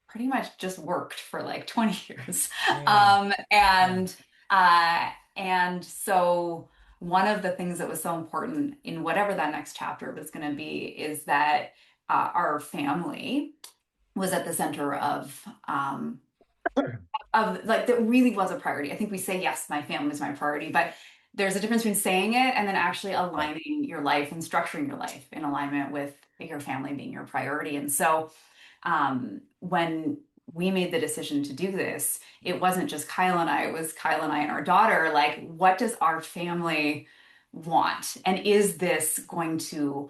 pretty much just worked for like 20 years. yeah, yeah, And, and so one of the things that was so important in whatever that next chapter was going to be is that our family was at the center of like that really was a priority. I think we say yes, my family is my priority, but there's a difference between saying it and then actually Right. aligning your life and structuring your life in alignment with your family being your priority. And so when we made the decision to do this, it wasn't just Kyle and I, it was Kyle and I and our daughter. Like, what does our family want? And is this going to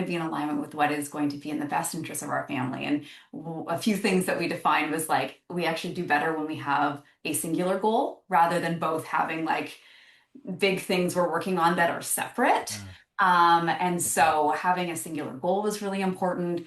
be in alignment with what is going to be in the best interest of our family? And a few things that we defined was like, we actually do better when we have a singular goal rather than both having like big things we're working on that are separate. yeah. And so having a singular goal was really important.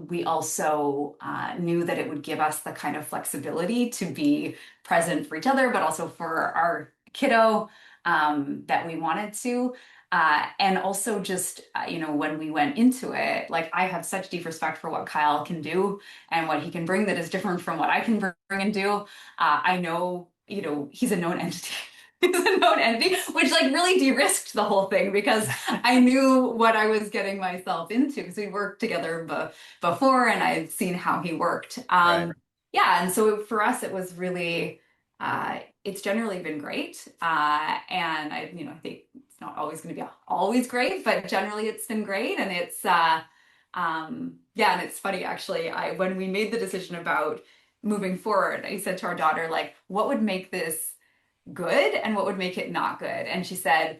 We also knew that it would give us the kind of flexibility to be present for each other, but also for our kiddo that we wanted to. And also just, when we went into it, like I have such deep respect for what Kyle can do and what he can bring that is different from what I can bring and do. I know, he's a known entity. He's a known entity, which like really de-risked the whole thing because I knew what I was getting myself into because we worked together before and I had seen how he worked. Right. Yeah, and so for us, it was really, it's generally been great. And I think it's not always going to be always great, but generally it's been great. And yeah, and it's funny actually. When we made the decision about moving forward, I said to our daughter, like, what would make this good and what would make it not good? And she said,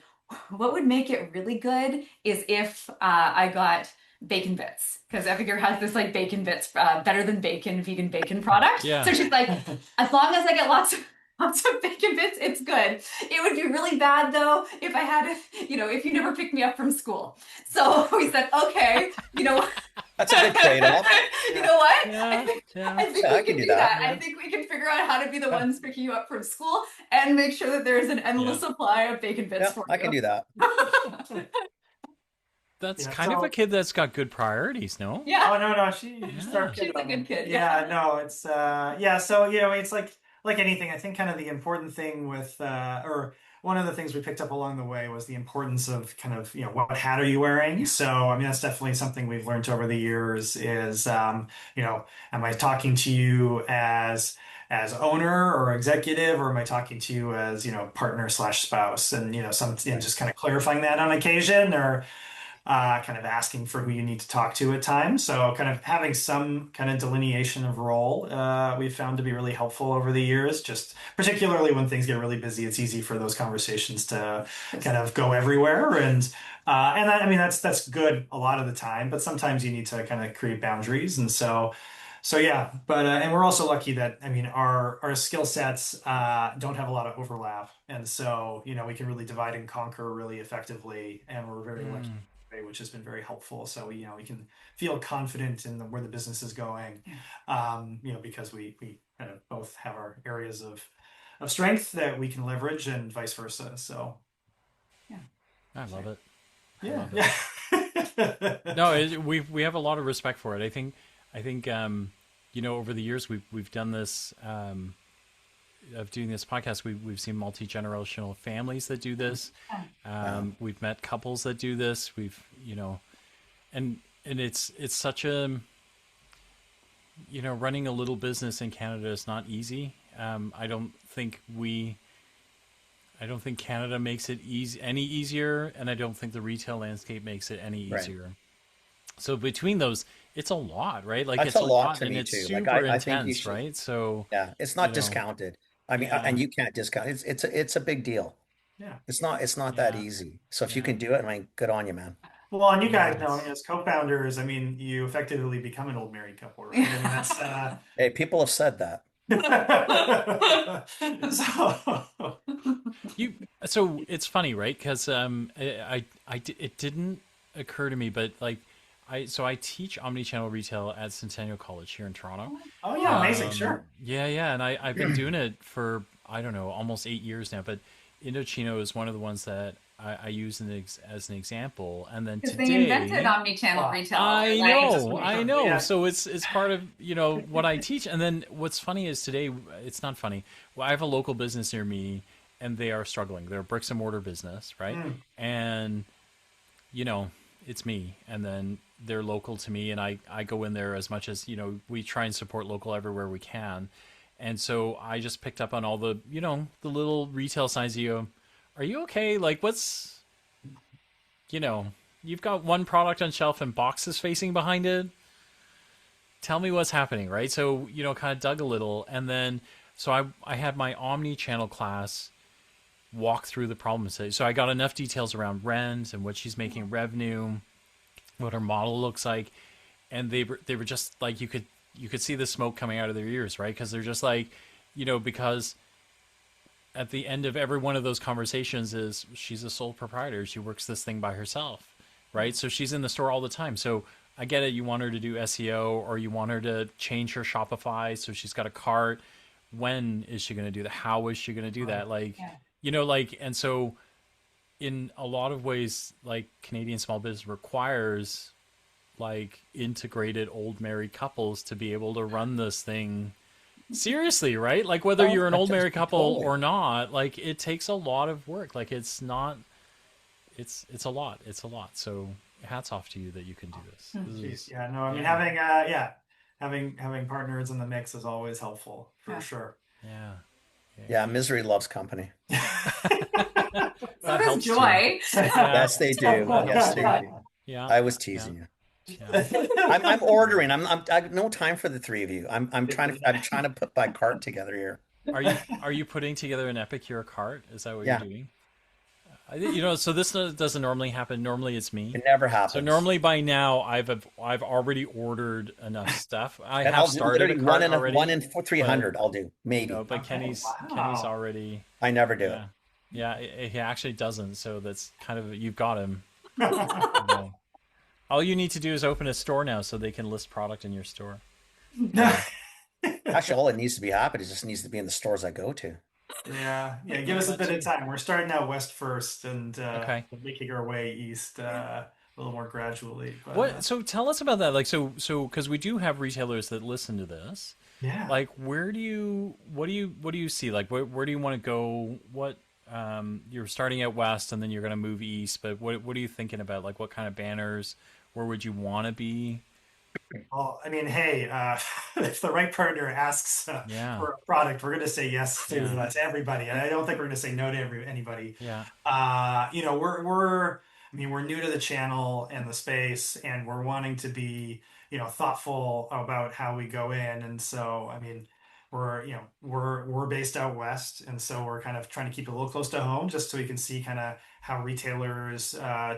what would make it really good is if I got bacon bits, because Epicure has this like bacon bits, better than bacon, vegan bacon product. Yeah. So she's like, as long as I get lots of bacon bits, it's good. It would be really bad though if I had, if you never picked me up from school. So we said, okay, That's a good trade-off. you know what? Yeah. Yeah. I think Yeah, we I can can do do that. that. I think we can figure out how to be the ones picking you up from school and make sure that there's an endless Yeah. supply of bacon bits Yeah, for I can you. do that. That's Yeah, kind of so a kid that's got good priorities, no? Yeah, oh no, she Yeah. started she's a good kid. yeah, no, it's yeah, so it's like anything. I think kind of the important thing with or one of the things we picked up along the way was the importance of kind of, what hat are you wearing? So I mean that's definitely something we've learned over the years is am I talking to you as owner or executive, or am I talking to you as, partner slash spouse? And, Right. just kind of clarifying that on occasion, or kind of asking for who you need to talk to at times. So, kind of having some kind of delineation of role, we've found to be really helpful over the years. Just particularly when things get really busy, it's easy for those conversations to kind of go everywhere. And that, I mean, that's good a lot of the time, but sometimes you need to kind of create boundaries. And so yeah, but and we're also lucky that, I mean, our skill sets don't have a lot of overlap, and so we can really divide and conquer really effectively, and we're very lucky, Mm. which has been very helpful. So we can feel confident in where the business is going, Yeah. because we kind of both have our areas of strength that we can leverage, and vice versa. So Yeah. I love it. I yeah, love it. yeah. No, we have a lot of respect for it. I think over the years we've done this of doing this podcast. We've seen multi-generational families that do this. Wow. We've met couples that do this. We've and it's such a running a little business in Canada is not easy. I don't think Canada makes it any easier, and I don't think the retail landscape makes it any Right. easier. So between those, it's a lot, right? Like That's it's a a lot lot, to and me it's too. Like super I think you intense, should, right? So, yeah, it's you not know, discounted. I mean, yeah, and you can't discount it. It's a big deal. Yeah. It's not that yeah, easy. So if you yeah, can do it, I mean, good on you, man. Well, and you guys yeah. know, It's as co-founders, I mean, you effectively become an old married couple, right? I mean, that's Hey, people have said that. so you. So it's funny, right? Because it didn't occur to me, but like, I teach omnichannel retail at Centennial College here in Toronto. oh yeah, amazing, sure. Yeah, yeah, and I've been doing it for I don't know almost 8 years now. But Indochino is one of the ones that I use as an example. And then Because they invented today, omnichannel Wow. retail. I Like, Just know, to I confirm, know. yeah. So it's part of what I teach. And then what's funny is today it's not funny. Well, I have a local business near me, and they are struggling. They're a bricks and mortar business, right? Mm. And you know, it's me. And then they're local to me, and I go in there as much as we try and support local everywhere we can. And so I just picked up on all the the little retail signs. You go, are you okay? Like what's you know, you've got one product on shelf and boxes facing behind it. Tell me what's happening, right? So, kind of dug a little. And then, so I had my omni-channel class walk through the problems. So I got enough details around rent and what she's making revenue, what her model looks like. And they were just like, you could see the smoke coming out of their ears, right? Because they're just like, because at the end of every one of those conversations is she's a sole proprietor. She works this thing by herself, right? So she's in the store all the time. So I get it. You want her to do SEO, or you want her to change her Shopify so she's got a cart. When is she going to do that? How is she going to do Right. that? Like, yeah. and so in a lot of ways, like Canadian small business requires like integrated old married couples to be able to run this thing seriously, right? Like whether Oh, you're an old married couple totally. or not, like it takes a lot of work. Like it's not it's a lot. It's a lot. So hats off to you that you can do this. This Jeez, is yeah, no, I mean, yeah. having partners in the mix is always helpful for Yeah. sure. Yeah. Yeah. Yeah, misery loves company. So That does helps too. joy. Yeah. Yes, they do. Yes, they do. Yeah. I was Yeah. teasing you. Yeah. I'm ordering. I have no time for the three of you. I'm trying to put my cart together here. Are you putting together an Epicure cart? Is that what you're Yeah, doing? So this doesn't normally happen. Normally it's me. it never So happens. normally by now I've already ordered enough stuff. I And have I'll do started a literally one cart in one already, in for but 300. I'll do maybe. but Okay, Kenny's wow. already. I never do it. Yeah, yeah. He actually doesn't. So that's kind of you've got him. Yeah. All you need to do is open a store now, so they can list product in your store. Yeah. Actually, all it needs to be happening is just needs to be in the stores I go to. Yeah, yeah. Give Oh, us a that bit of too. time. We're starting out west first and Okay. making our way east a little more gradually. But What? So tell us about that. Like, because we do have retailers that listen to this. yeah. Like, what do you see? Like, where do you want to go? You're starting out west and then you're going to move east, but what are you thinking about? Like, what kind of banners? Where would you want to be? Well, I mean, hey, if the right partner asks Yeah, for a product, we're going to say yes yeah, to everybody, and I don't think we're going to say no to anybody. yeah. I mean, we're new to the channel and the space, and we're wanting to be, thoughtful about how we go in. And so, I mean, we're based out west, and so we're kind of trying to keep it a little close to home, just so we can see kind of how retailers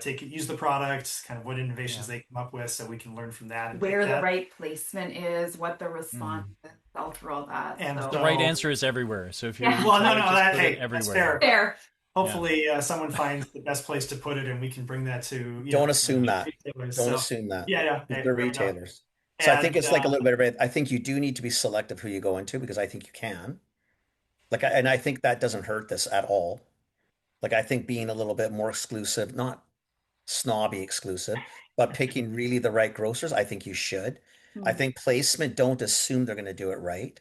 use the product, kind of what Yeah. innovations they come up with, so we can learn from that and pick Where the that. right placement is, what the response Mm. is, all through all that. And So The right so, answer is everywhere. So if you're a yeah, well, no, retailer, no, just that put it hey, that's everywhere. fair. fair. Yeah, Hopefully, someone finds the best place to put it, and we can bring that to Don't assume yeah, key that. retailers. Don't So, assume that. yeah, yeah, Because hey, they're fair enough. retailers. So I think And it's like a little bit of it. I think you do need to be selective who you go into because I think you can. And I think that doesn't hurt this at all. Like I think being a little bit more exclusive, not snobby exclusive, but picking really the right grocers, I think you should. I Hmm. think placement, don't assume they're going to do it right,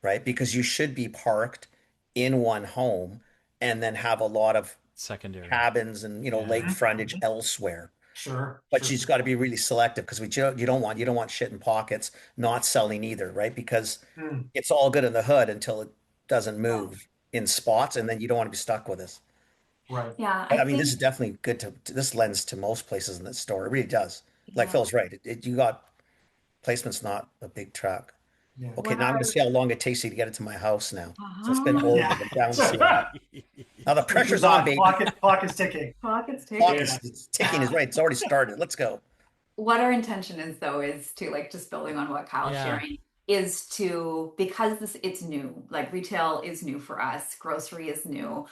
right? Because you should be parked in one home and then have a lot of secondary. cabins and, lake Yeah, mhm, frontage mhm. elsewhere. Sure, But sure, she's sure, got to sure. be really selective because you don't want shit in pockets, not selling either, right? Because Mm, it's all good in the hood until it doesn't yeah, move in spots, and then you don't want to be stuck with this. right. Yeah, I I mean, this is think, definitely good this lends to most places in the store. It really does. Like yeah. Phil's right. You got placement's not a big truck. Yeah, Okay, What now I'm going to are, see how long it takes you to get it to my house now. So it's been uh-huh. horrible. yeah. The downstairs. Now the This is pressure's on, baby. clock is ticking. Clock is Clock ticking. Yeah. is ticking is right. It's already started. Let's go. What our intention is though is to, like, just building on what Kyle's yeah, sharing, is to, because it's new, like retail is new for us, grocery is new.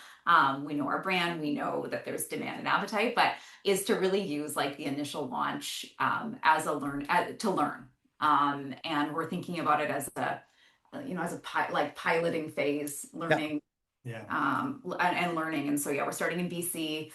We know our brand, we know that there's demand and appetite, but is to really use like the initial launch as a to learn. And we're thinking about it as a, as a like piloting phase, Yeah. learning, Yeah. and learning. And so yeah, we're starting in BC,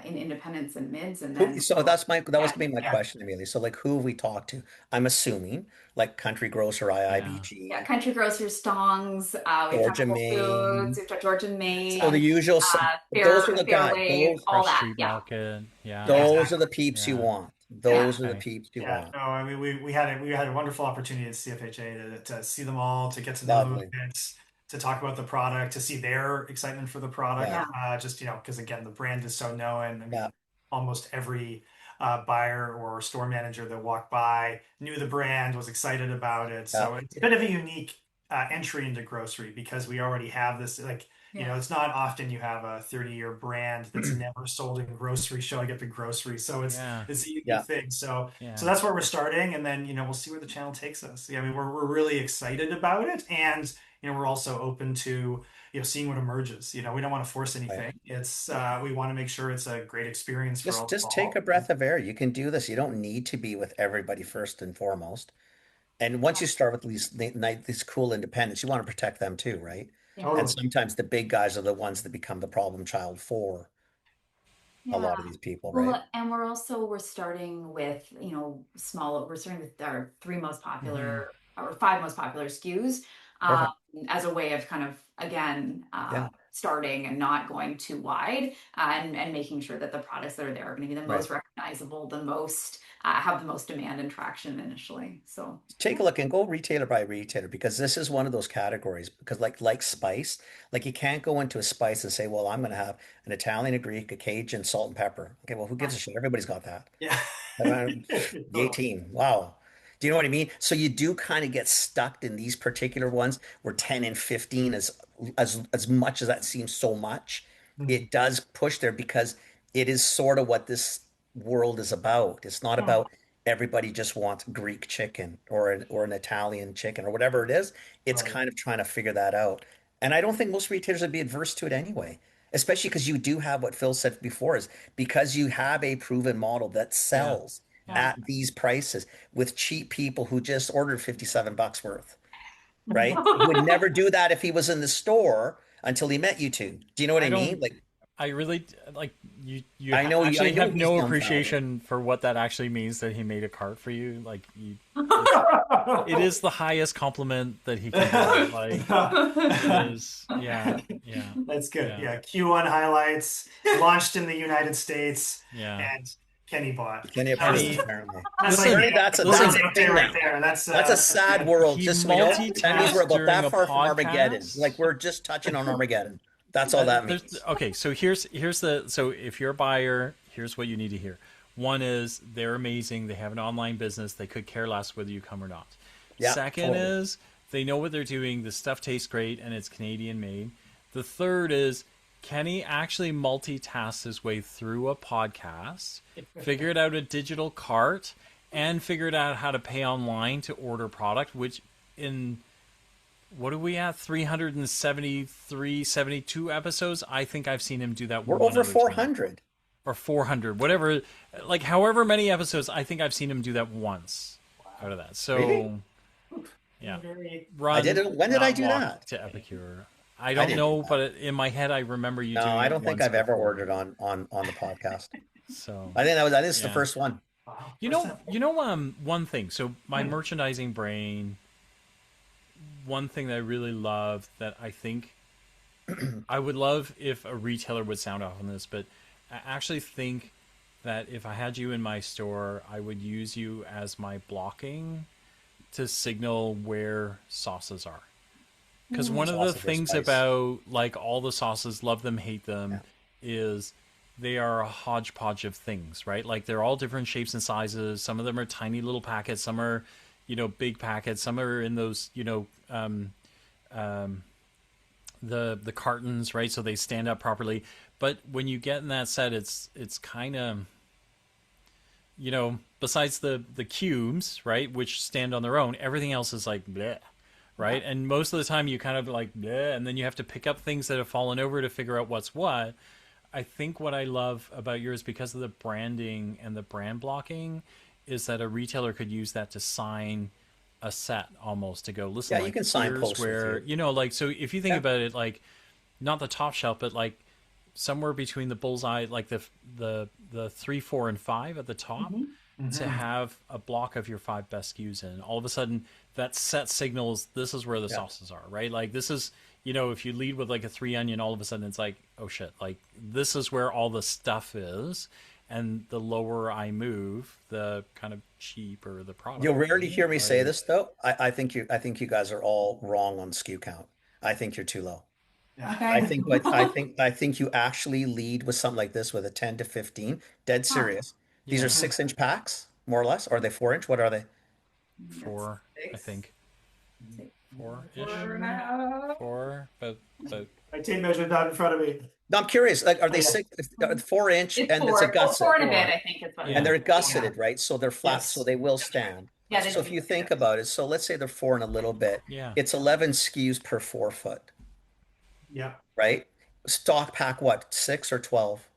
in independents and mids, and Who, then so that was yeah, gonna be my Yeah. question, Amelia. So like who have we talked to? I'm assuming like Country Grocer, yeah, yeah, IIBG, country grocers, Stongs. We've talked Georgia Whole Foods. Maine. We've talked Georgia So the Maine, usual, but those are the guys. Fairway, Those all Fresh that. Street Yeah, Market. Yeah, yeah, those are the peeps you yeah. want. yeah, Those are the Okay. peeps you Yeah, want. no, I mean we had a wonderful opportunity at CFHA to see them all, to get to know the Lovely. movements, to talk about the product, to see their excitement for the product. Yeah. yeah, Just because again the brand is so known. I Yeah. mean, almost every buyer or store manager that walked by knew the brand, was excited about it. Yeah. So it's a bit of a unique entry into grocery because we already have this like. yeah, It's not often you have a 30-year brand that's never sold in grocery showing up in grocery. So Yeah, it's a unique Yeah. thing. So yeah. that's where we're starting, and then we'll see where the channel takes us. Yeah, I mean we're really excited about it, and we're also open to seeing what emerges. We don't want to force Right. anything. It's we want to make sure it's a great experience for Just take all. a breath of air. You can do this. You don't need to be with everybody first and foremost. And once you start with these cool independents, you want to protect them too, right? yeah, And Totally. sometimes the big guys are the ones that become the problem child for a yeah. lot of these people, right? Well, and we're starting with, small. We're starting with our three most Hmm. popular or five most popular SKUs, um, Perfect. as a way of kind of again Yeah. starting and not going too wide, and making sure that the products that are there are going to be the Right. most recognizable, the most have the most demand and traction initially. So Take yeah, a look and go retailer by retailer because this is one of those categories because like spice, like you can't go into a spice and say, well, I'm going to have an Italian, a Greek, a Cajun, salt and pepper. Okay, well, who yeah, gives a shit? Everybody's got that. Yeah. Around Totally. 18. Wow. Do you know what I mean? So you do kind of get stuck in these particular ones where 10 and 15 is as much as that seems so much, Mhm. it does push there because it is sort of what this world is about. It's not Yeah. about everybody just wants Greek chicken or an Italian chicken or whatever it is. It's Right. kind of trying to figure that out. And I don't think most retailers would be adverse to it anyway, especially because you do have what Phil said before is because you have a proven model that Yeah. sells Yeah. at these prices with cheap people who just ordered 57 bucks worth, right? He would never do that if he was in the store until he met you two. Do you know what I I mean? don't. Like, I really like I actually know have he's no dumbfounded. appreciation for what that actually means that he made a cart for you. Like it is the highest compliment that he can do. Like it is. Yeah. Yeah. That's good. Yeah. Yeah, Q1 highlights launched in the United States, Yeah. and Kenny bought. Kenny That's approves, Kenny, apparently. that's like listen, Apparently, getting that's listen. a a day thing right now. there. That's a That's sad good. world. He Just so you know, that means we're multitasks about during that a far from Armageddon. Like podcast. we're just touching on Armageddon. That's all that There's means. okay. So here's the so if you're a buyer, here's what you need to hear. One is they're amazing. They have an online business. They could care less whether you come or not. Yeah, Second totally. is they know what they're doing. The stuff tastes great and it's Canadian made. The third is Kenny actually multitasks his way through a podcast, figured out a digital cart, and figured out how to pay online to order product, which in what are we at 373, 72 episodes. I think I've seen him do that We're one over other time, 400. or 400, whatever, like however many episodes. I think I've seen him do that once out of that. Really? So yeah, Very, I did run, it. When did I not do walk that? to Epicure. I I don't didn't do know, that. but in my head I remember you No, doing I it don't think once I've ever before. ordered on the podcast. So I think it's the yeah. first one. wow, you first know time. you know one thing. So my Hmm. merchandising brain, one thing that I really love that I think I would love if a retailer would sound off on this, but I actually think that if I had you in my store, I would use you as my blocking to signal where sauces are. Because one of the Sausage or things spice. about like all the sauces, love them, hate Yeah. them, is they are a hodgepodge of things, right? Like they're all different shapes and sizes. Some of them are tiny little packets. Some are, big packets. Some are in those, the cartons, right? So they stand up properly. But when you get in that set, it's kind of, besides the cubes, right, which stand on their own, everything else is like bleh, Yeah. right? And most of the time you kind of like bleh, and then you have to pick up things that have fallen over to figure out what's what. I think what I love about yours, because of the branding and the brand blocking, is that a retailer could use that to sign a set almost to go, listen, Yeah, you like can here's signpost with where, you. like, so if you think Yeah. about it, like not the top shelf, but like somewhere between the bullseye, like the 3, 4, and 5 at the top, Hmm. to Hmm. have a block of your 5 best SKUs in. All of a sudden, that set signals this is where the Yeah. sauces are, right? Like this is, if you lead with like a 3 onion, all of a sudden it's like, oh shit, like this is where all the stuff is. And the lower I move, the kind of cheaper the product, You'll rarely right? hear me say Like, this though. I think you guys are all wrong on SKU count. I think you're too low. Yeah. I Okay. think what I think you actually lead with something like this with a 10 to 15. Dead Huh. serious. These are yeah, Hmm. 6-inch packs, more or less. Or are they 4-inch? What are they? That's four, I six. think, four ish, 4.5. four, but My tape measure's not in front of me. No, I'm curious. Like, are Oh they yeah. 4-inch It's and it's a four gusset? and a bit, four, I think is what it And yeah, they're is. Yeah. gusseted, right? So they're flat, so Yes. they will That's right. stand. Yeah, That's they So right. if you do. think about it, so let's say they're 4 and a little bit, yeah. it's 11 SKUs per 4 foot, Yeah. right? Stock pack what, 6 or 12?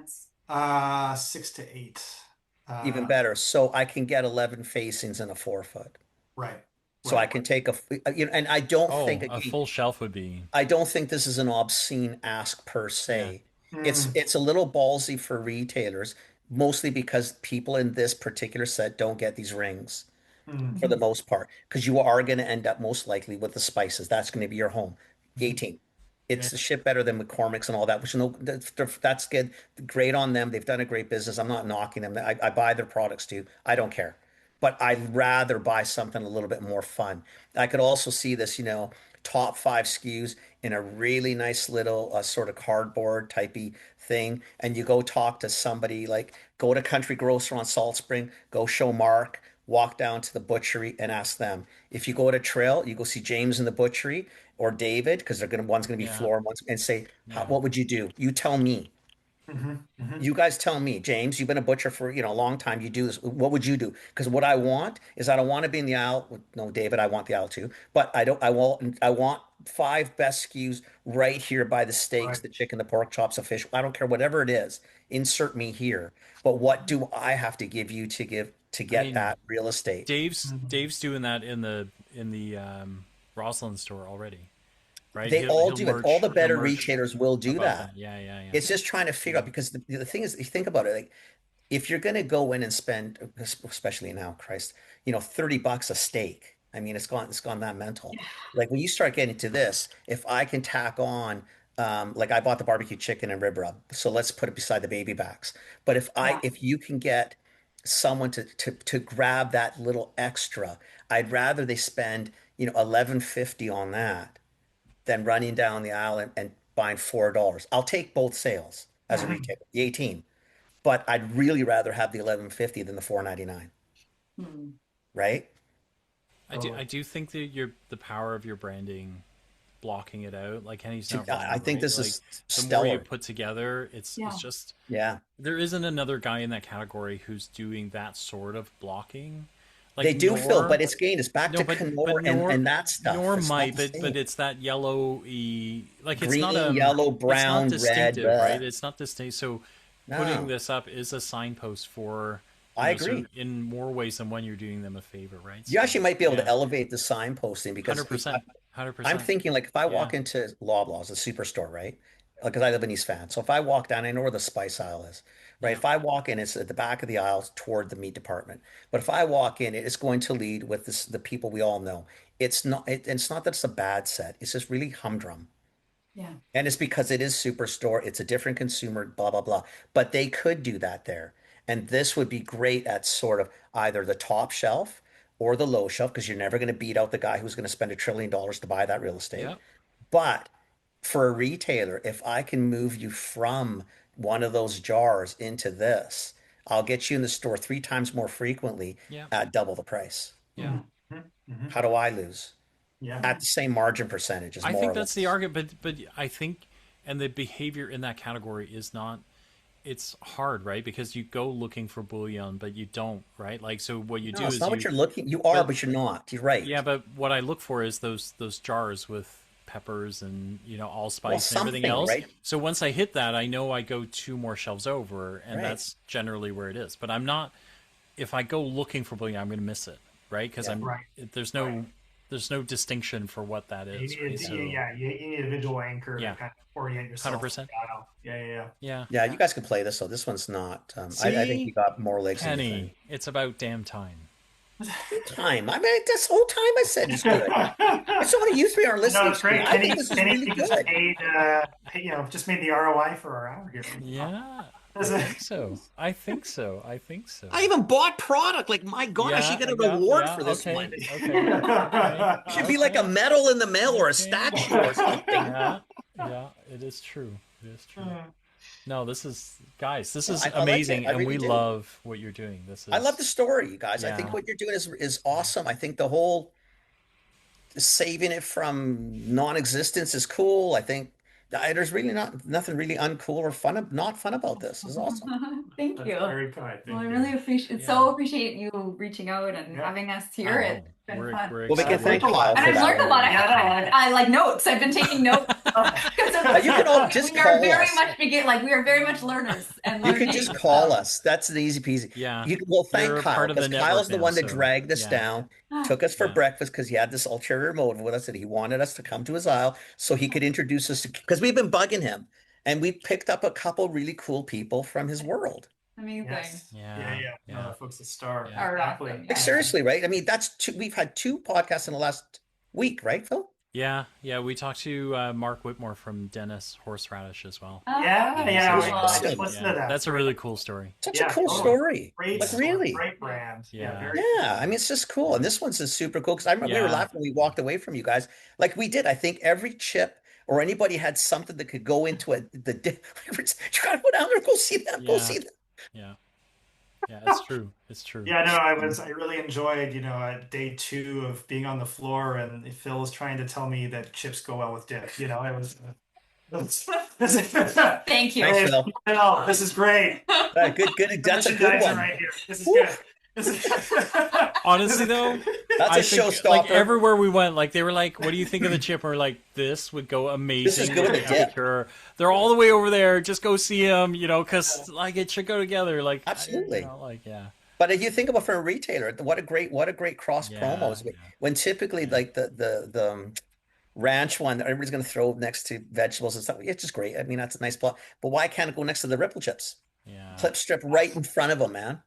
It's 6 to 8. Even Uh, better. So I can get 11 facings in a 4 foot. right. So I Right. can take and I don't think Oh, a again, full shelf would be, I don't think this is an obscene ask per yeah, se. It's Mm. it's a little ballsy for retailers, mostly because people in this particular set don't get these rings Mm. for the Mhm. most part, because you are going to end up most likely with the spices. That's going to be your home. Mhm. 18. Yeah. It's a shit better than McCormick's and all that, which no, that's good. Great on them. They've done a great business. I'm not knocking them. I buy their products too. I don't care. But I'd rather buy something a little bit more fun. I could also see this, top 5 SKUs in a really nice little sort of cardboard typey thing and you go talk to somebody, like go to Country Grocer on Salt Spring, go show Mark, walk down to the butchery and ask them. If you go to Trail, you go see James in the butchery or David, because they're gonna one's gonna be Yeah. floor, one's and say, Yeah. what would you do? You tell me. Hmm. You guys tell me, James, you've been a butcher for, a long time. You do this. What would you do? Because what I want is I don't want to be in the aisle. No, David, I want the aisle too. But I want five best SKUs right here by the steaks, Right. the chicken, the pork chops, the fish. I don't care, whatever it is. Insert me here. But what do I have to give you to I get mean, that real estate? Mhm. Dave's doing that in the Roslyn store already, right? They all He'll do it. All the he'll better merch retailers will do above that. that. Yeah, yeah, yeah. It's just trying to figure out, because the thing is, you think about it, like, if you're going to go in and spend, especially now, Christ, $30 a steak. I mean, it's gone that mental. Like when you start getting to this, if I can tack on, like I bought the barbecue chicken and rib rub, so let's put it beside the baby backs. But Yeah. if you can get someone to grab that little extra, I'd rather they spend, 11.50 on that than running down the aisle and buying $4. I'll take both sales as a Mhm. retailer, the 18, but I'd really rather have the 11.50 than the 4.99, Hmm. right? I Totally. do think that the power of your branding blocking it out. Like Kenny's To, not I wrong, think right? this Like is the more you stellar. put together, it's Yeah. just Yeah. there isn't another guy in that category who's doing that sort of blocking. They Like do, Phil, but Nor, it's again, it's back no, to but Kenor and that Nor stuff. It's not might, the but same. it's that yellowy. Like Green, yellow, it's not brown, red. distinctive, right? It's not distinct. So putting No, this up is a signpost for I so agree. in more ways than one, you're doing them a favor, right? You So actually might be able to yeah, elevate the signposting, because hundred percent, hundred I'm percent. thinking, like, if I Yeah, walk into Loblaws, the superstore, right? Because I live in East Van. So if I walk down, I know where the spice aisle is, right? yeah, If I walk in, it's at the back of the aisle toward the meat department. But if I walk in, it's going to lead with the people we all know. It's not that it's a bad set. It's just really humdrum. Yeah. And it's because it is superstore. It's a different consumer, blah, blah, blah. But they could do that there. And this would be great at sort of either the top shelf or the low shelf, because you're never going to beat out the guy who's going to spend $1 trillion to buy that real estate. yeah, But for a retailer, if I can move you from one of those jars into this, I'll get you in the store three times more frequently yeah, at double the price. yeah. Mhm. Mhm. How do I lose? Yeah. At the same margin percentages, I more think or that's the less. argument, but I think, and the behavior in that category is not. It's hard, right? Because you go looking for bullion, but you don't, right? Like so, what you No, do it's is not what you're looking. You are, but but you're not. You're yeah, right. but what I look for is those jars with peppers and Well, allspice and everything something, else. right? So once I hit that, I know I go two more shelves over, and Right. that's generally where it is. But I'm not. If I go looking for bullion, I'm going to miss it, right? Because Yeah. I'm Right. there's Right. no distinction for what that You is, right? need, So yeah, you need a visual anchor to yeah, kind of orient hundred yourself to percent. the aisle. Yeah, yeah, yeah. Yeah. Yeah, you guys can play this. So this one's not. I think you See, got more legs than you think. Kenny, it's about damn time. Time. I mean, this whole time I said it's good. It's only you three are No, listening it's to me. great. I think this is Kenny really just good. just made the ROI for our hour here. Yeah, I Is it? think so. I think so. I think so. I even bought product. Like, my God, I should Yeah, get a yeah, reward yeah. for this Okay, one. okay, okay, It should be like a okay, medal in the mail or a okay. statue or something. Yeah, yeah. It is true. It is true. No, this is guys. This is I like it. amazing, I and really we do. love what you're doing. This I love is the story, you guys. I think yeah, what you're doing is awesome. I think the whole saving it from non-existence is cool. I think there's really nothing really uncool or not fun about this. It's awesome. Thank That's you. very kind. Well, I Thank you. really yeah. appreciate you reaching out and Yeah. having us I here. It's know. been We're fun. we're Well, we can excited. thank Learned a lot. Kyle And for I've that learned a one. lot. Yeah, I like notes. I've been taking notes. You can all just We are call very us. much we are very much learners and You can learning. just call us. That's the easy peasy. Yeah, Well, thank you're a Kyle, part of the because network Kyle's the now. one that So dragged us yeah, down, took us for yeah, breakfast because he had this ulterior motive with us that he wanted us to come to his aisle so he could introduce us to, because we've been bugging him and we picked up a couple really cool people from his world. Amazing. Yes. Yeah, yeah, yeah. No, yeah. that folks a star. Yeah. All right. Exactly. Like, Yeah. seriously, right? I mean, we've had two podcasts in the last week, right, Phil? Yeah, yeah. We talked to Mark Whitmore from Dennis Horseradish as well. Yeah, Yeah, yeah. so I awesome. just listened to that. That's a really cool story. Such a Yeah, cool totally. story. Great Like, story, really. great brand. Yeah. Very Yeah, I mean, it's just cool. And this one's just super cool because I remember we were Yeah, laughing when we walked away from you guys. Like we did. I think every chip or anybody had something that could go into you gotta go down there, go see them, go Yeah. see them. Yeah. Yeah. It's true. It's true. Yeah, no, I really enjoyed, day two of being on the floor and Phil was trying to tell me that chips go well with dip. Thank you. Thanks, Hey, Phil. Phil, this is great. Good. That's a good Merchandising one. right here. This is Woo. good. This is Honestly, though, That's a I think like showstopper. everywhere we went, like they were like, "What do you think of the chip?" And we're like, "This would go This is amazing good with with the a dip. Epicure. They're all the way over there. Just go see them, because like it should go together. Like, Absolutely. like yeah, But if you think about for a retailer, what a great cross yeah, promos. When typically yeah, like the ranch one, everybody's going to throw next to vegetables and stuff. It's just great. I mean, that's a nice plot. But why can't it go next to the ripple chips? yeah, Clip strip right in front of them, man.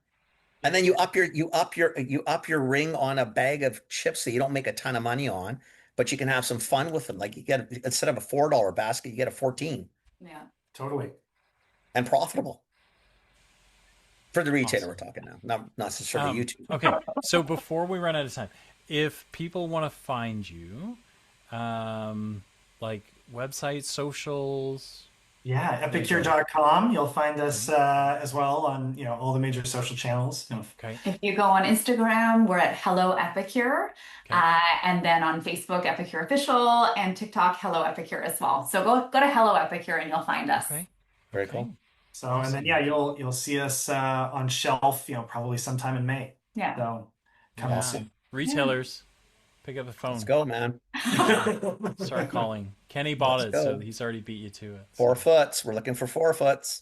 And then you up your ring on a bag of chips that you don't make a ton of money on, but you can have some fun with them. Like you get instead of a $4 basket, you get a 14 Yeah. totally. and profitable for the retailer. We're awesome. talking now, not necessarily YouTube. Okay, so before we run out of time, if people want to find you, like websites, socials, Yeah, things like epicure.com. You'll find us Mhm. as well on, all the major social channels. Okay, If you go on Instagram, we're at Hello Epicure. okay, And then on Facebook, Epicure Official, and TikTok, Hello Epicure as well. So go to Hello Epicure and you'll find us. okay, Very okay, cool. So, and then awesome. yeah, you'll see us on shelf, probably sometime in May. Yeah. So come and Yeah, see. Yeah. retailers, pick up the Let's phone. go, man. Start calling. Kenny bought Let's it, so go. he's already beat you to it. So 4 foots. We're looking for 4 foots.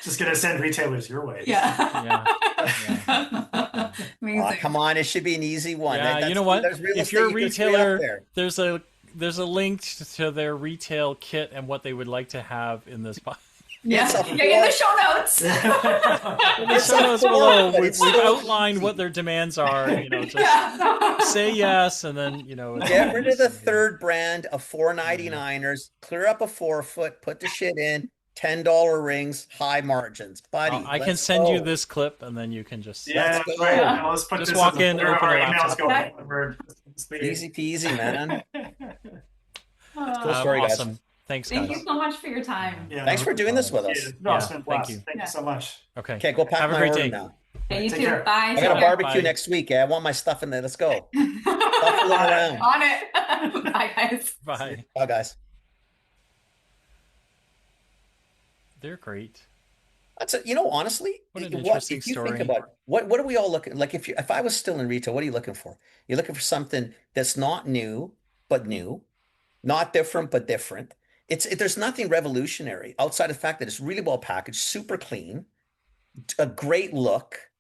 Just gonna send retailers your way. yeah, yeah, yeah. Amazing. Come on, it should be an easy one. Yeah, you know what? There's real If you're estate. a You can three up retailer, there. there's a link to their retail kit and what they would like to have in this box. Yeah. It's a Yeah, in the four. show notes. In the It's show a notes four below, foot. we've It's so outlined what easy. their demands are. Just Yeah. say yes, and then Get rid of the it's- third brand of four ninety yeah, niners. Clear up a 4 foot. Put the shit in. $10 rings. High margins, buddy. I can Let's send you go. this clip, and then you can just Yeah, Let's that's right. go. Now let's put just this as walk a in, footer of open our your emails laptop. going. Easy peasy, man. Cool Uh, story, guys. Awesome. Thanks, Thank you guys. so much for your time. Yeah, Thanks no, for doing this with yeah, us. no, it's Yeah, been a thank blast. you. Thank Yeah. you so much. Okay, Okay, go pack have a my great order day. now. Yeah, you Take too. care. Bye. I Take got a Bye. care. barbecue Bye. next week. I want my stuff in there. Let's go. Buffaloing around. On it. Bye, guys. Bye. Bye, guys. They're great. That's honestly, What an what interesting if you think story. about what are we all looking like if I was still in retail, what are you looking for? You're looking for something that's not new, but new, not different, but different. There's nothing revolutionary outside of the fact that it's really well packaged, super clean, a great look,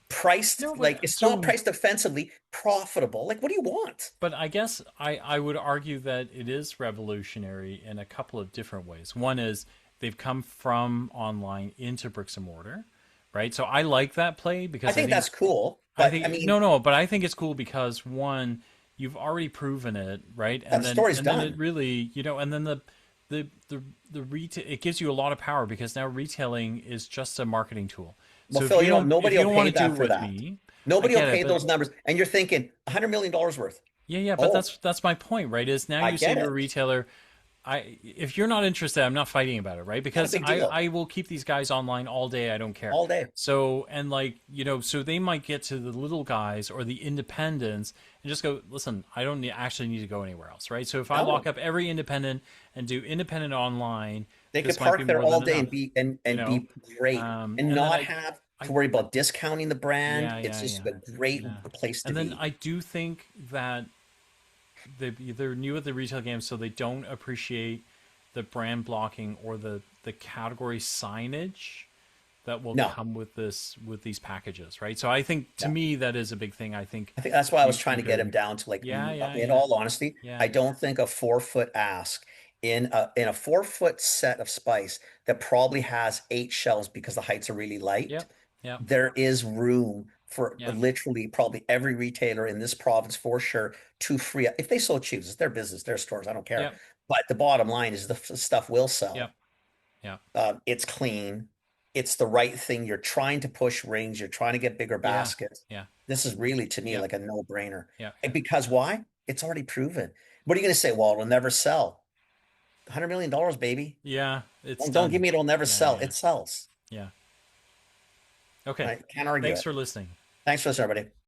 priced No, like but it's not so priced offensively, profitable. Like, what do you want? But I guess I would argue that it is revolutionary in a couple of different ways. One is they've come from online into bricks and mortar, right? So I like that play I because think that's cool, but I mean, no, but I think it's cool because one, you've already proven it, right? that story's And then it done. really, and then the retail, it gives you a lot of power because now retailing is just a marketing tool. Well, So Phil, if if nobody you will don't pay want to do that it for with that. me, I Nobody will get it, pay but those numbers, and you're thinking $100 million worth. yeah, but Oh, that's my point, right? Is now I you say get to a it. retailer, if you're not interested, I'm not fighting about it, right? Not a Because big deal. I will keep these guys online all day. I don't care. All day. So and so they might get to the little guys or the independents and just go, listen, I don't actually need to go anywhere else, right? So if I lock No, up every independent and do independent online, they could this might be park there more all than day enough, and be you know. great and And then not have I to worry about discounting the brand. yeah, It's yeah, just yeah, a great yeah. place to And then be. I do think that they're new at the retail game, so they don't appreciate the brand blocking or the category signage that will No, come with these packages, right? So I think to no. me that is a big thing. I think I think that's why I was you trying to get him either down to like, yeah, yeah, in yeah, all honesty, yeah, I don't think a 4 foot ask in a 4 foot set of spice that probably has 8 shelves because the heights are really light. yep, yep, There is room for yep, literally probably every retailer in this province for sure to free up if they so choose. It's their business, their stores. I don't care. yep, But the bottom line is the stuff will yep, sell. yep, It's clean. It's the right thing. You're trying to push rings. You're trying to get bigger yeah, baskets. yeah, This is really, to me, yep, like a no-brainer. yep, And because why? It's already proven. What are you going to say? Well, it'll never sell. $100 million, baby. Yeah, it's Don't give done. me it'll never Yeah, sell. yeah, It sells. yeah. Okay. Right? Can't argue Thanks it. for listening. Thanks for this, everybody.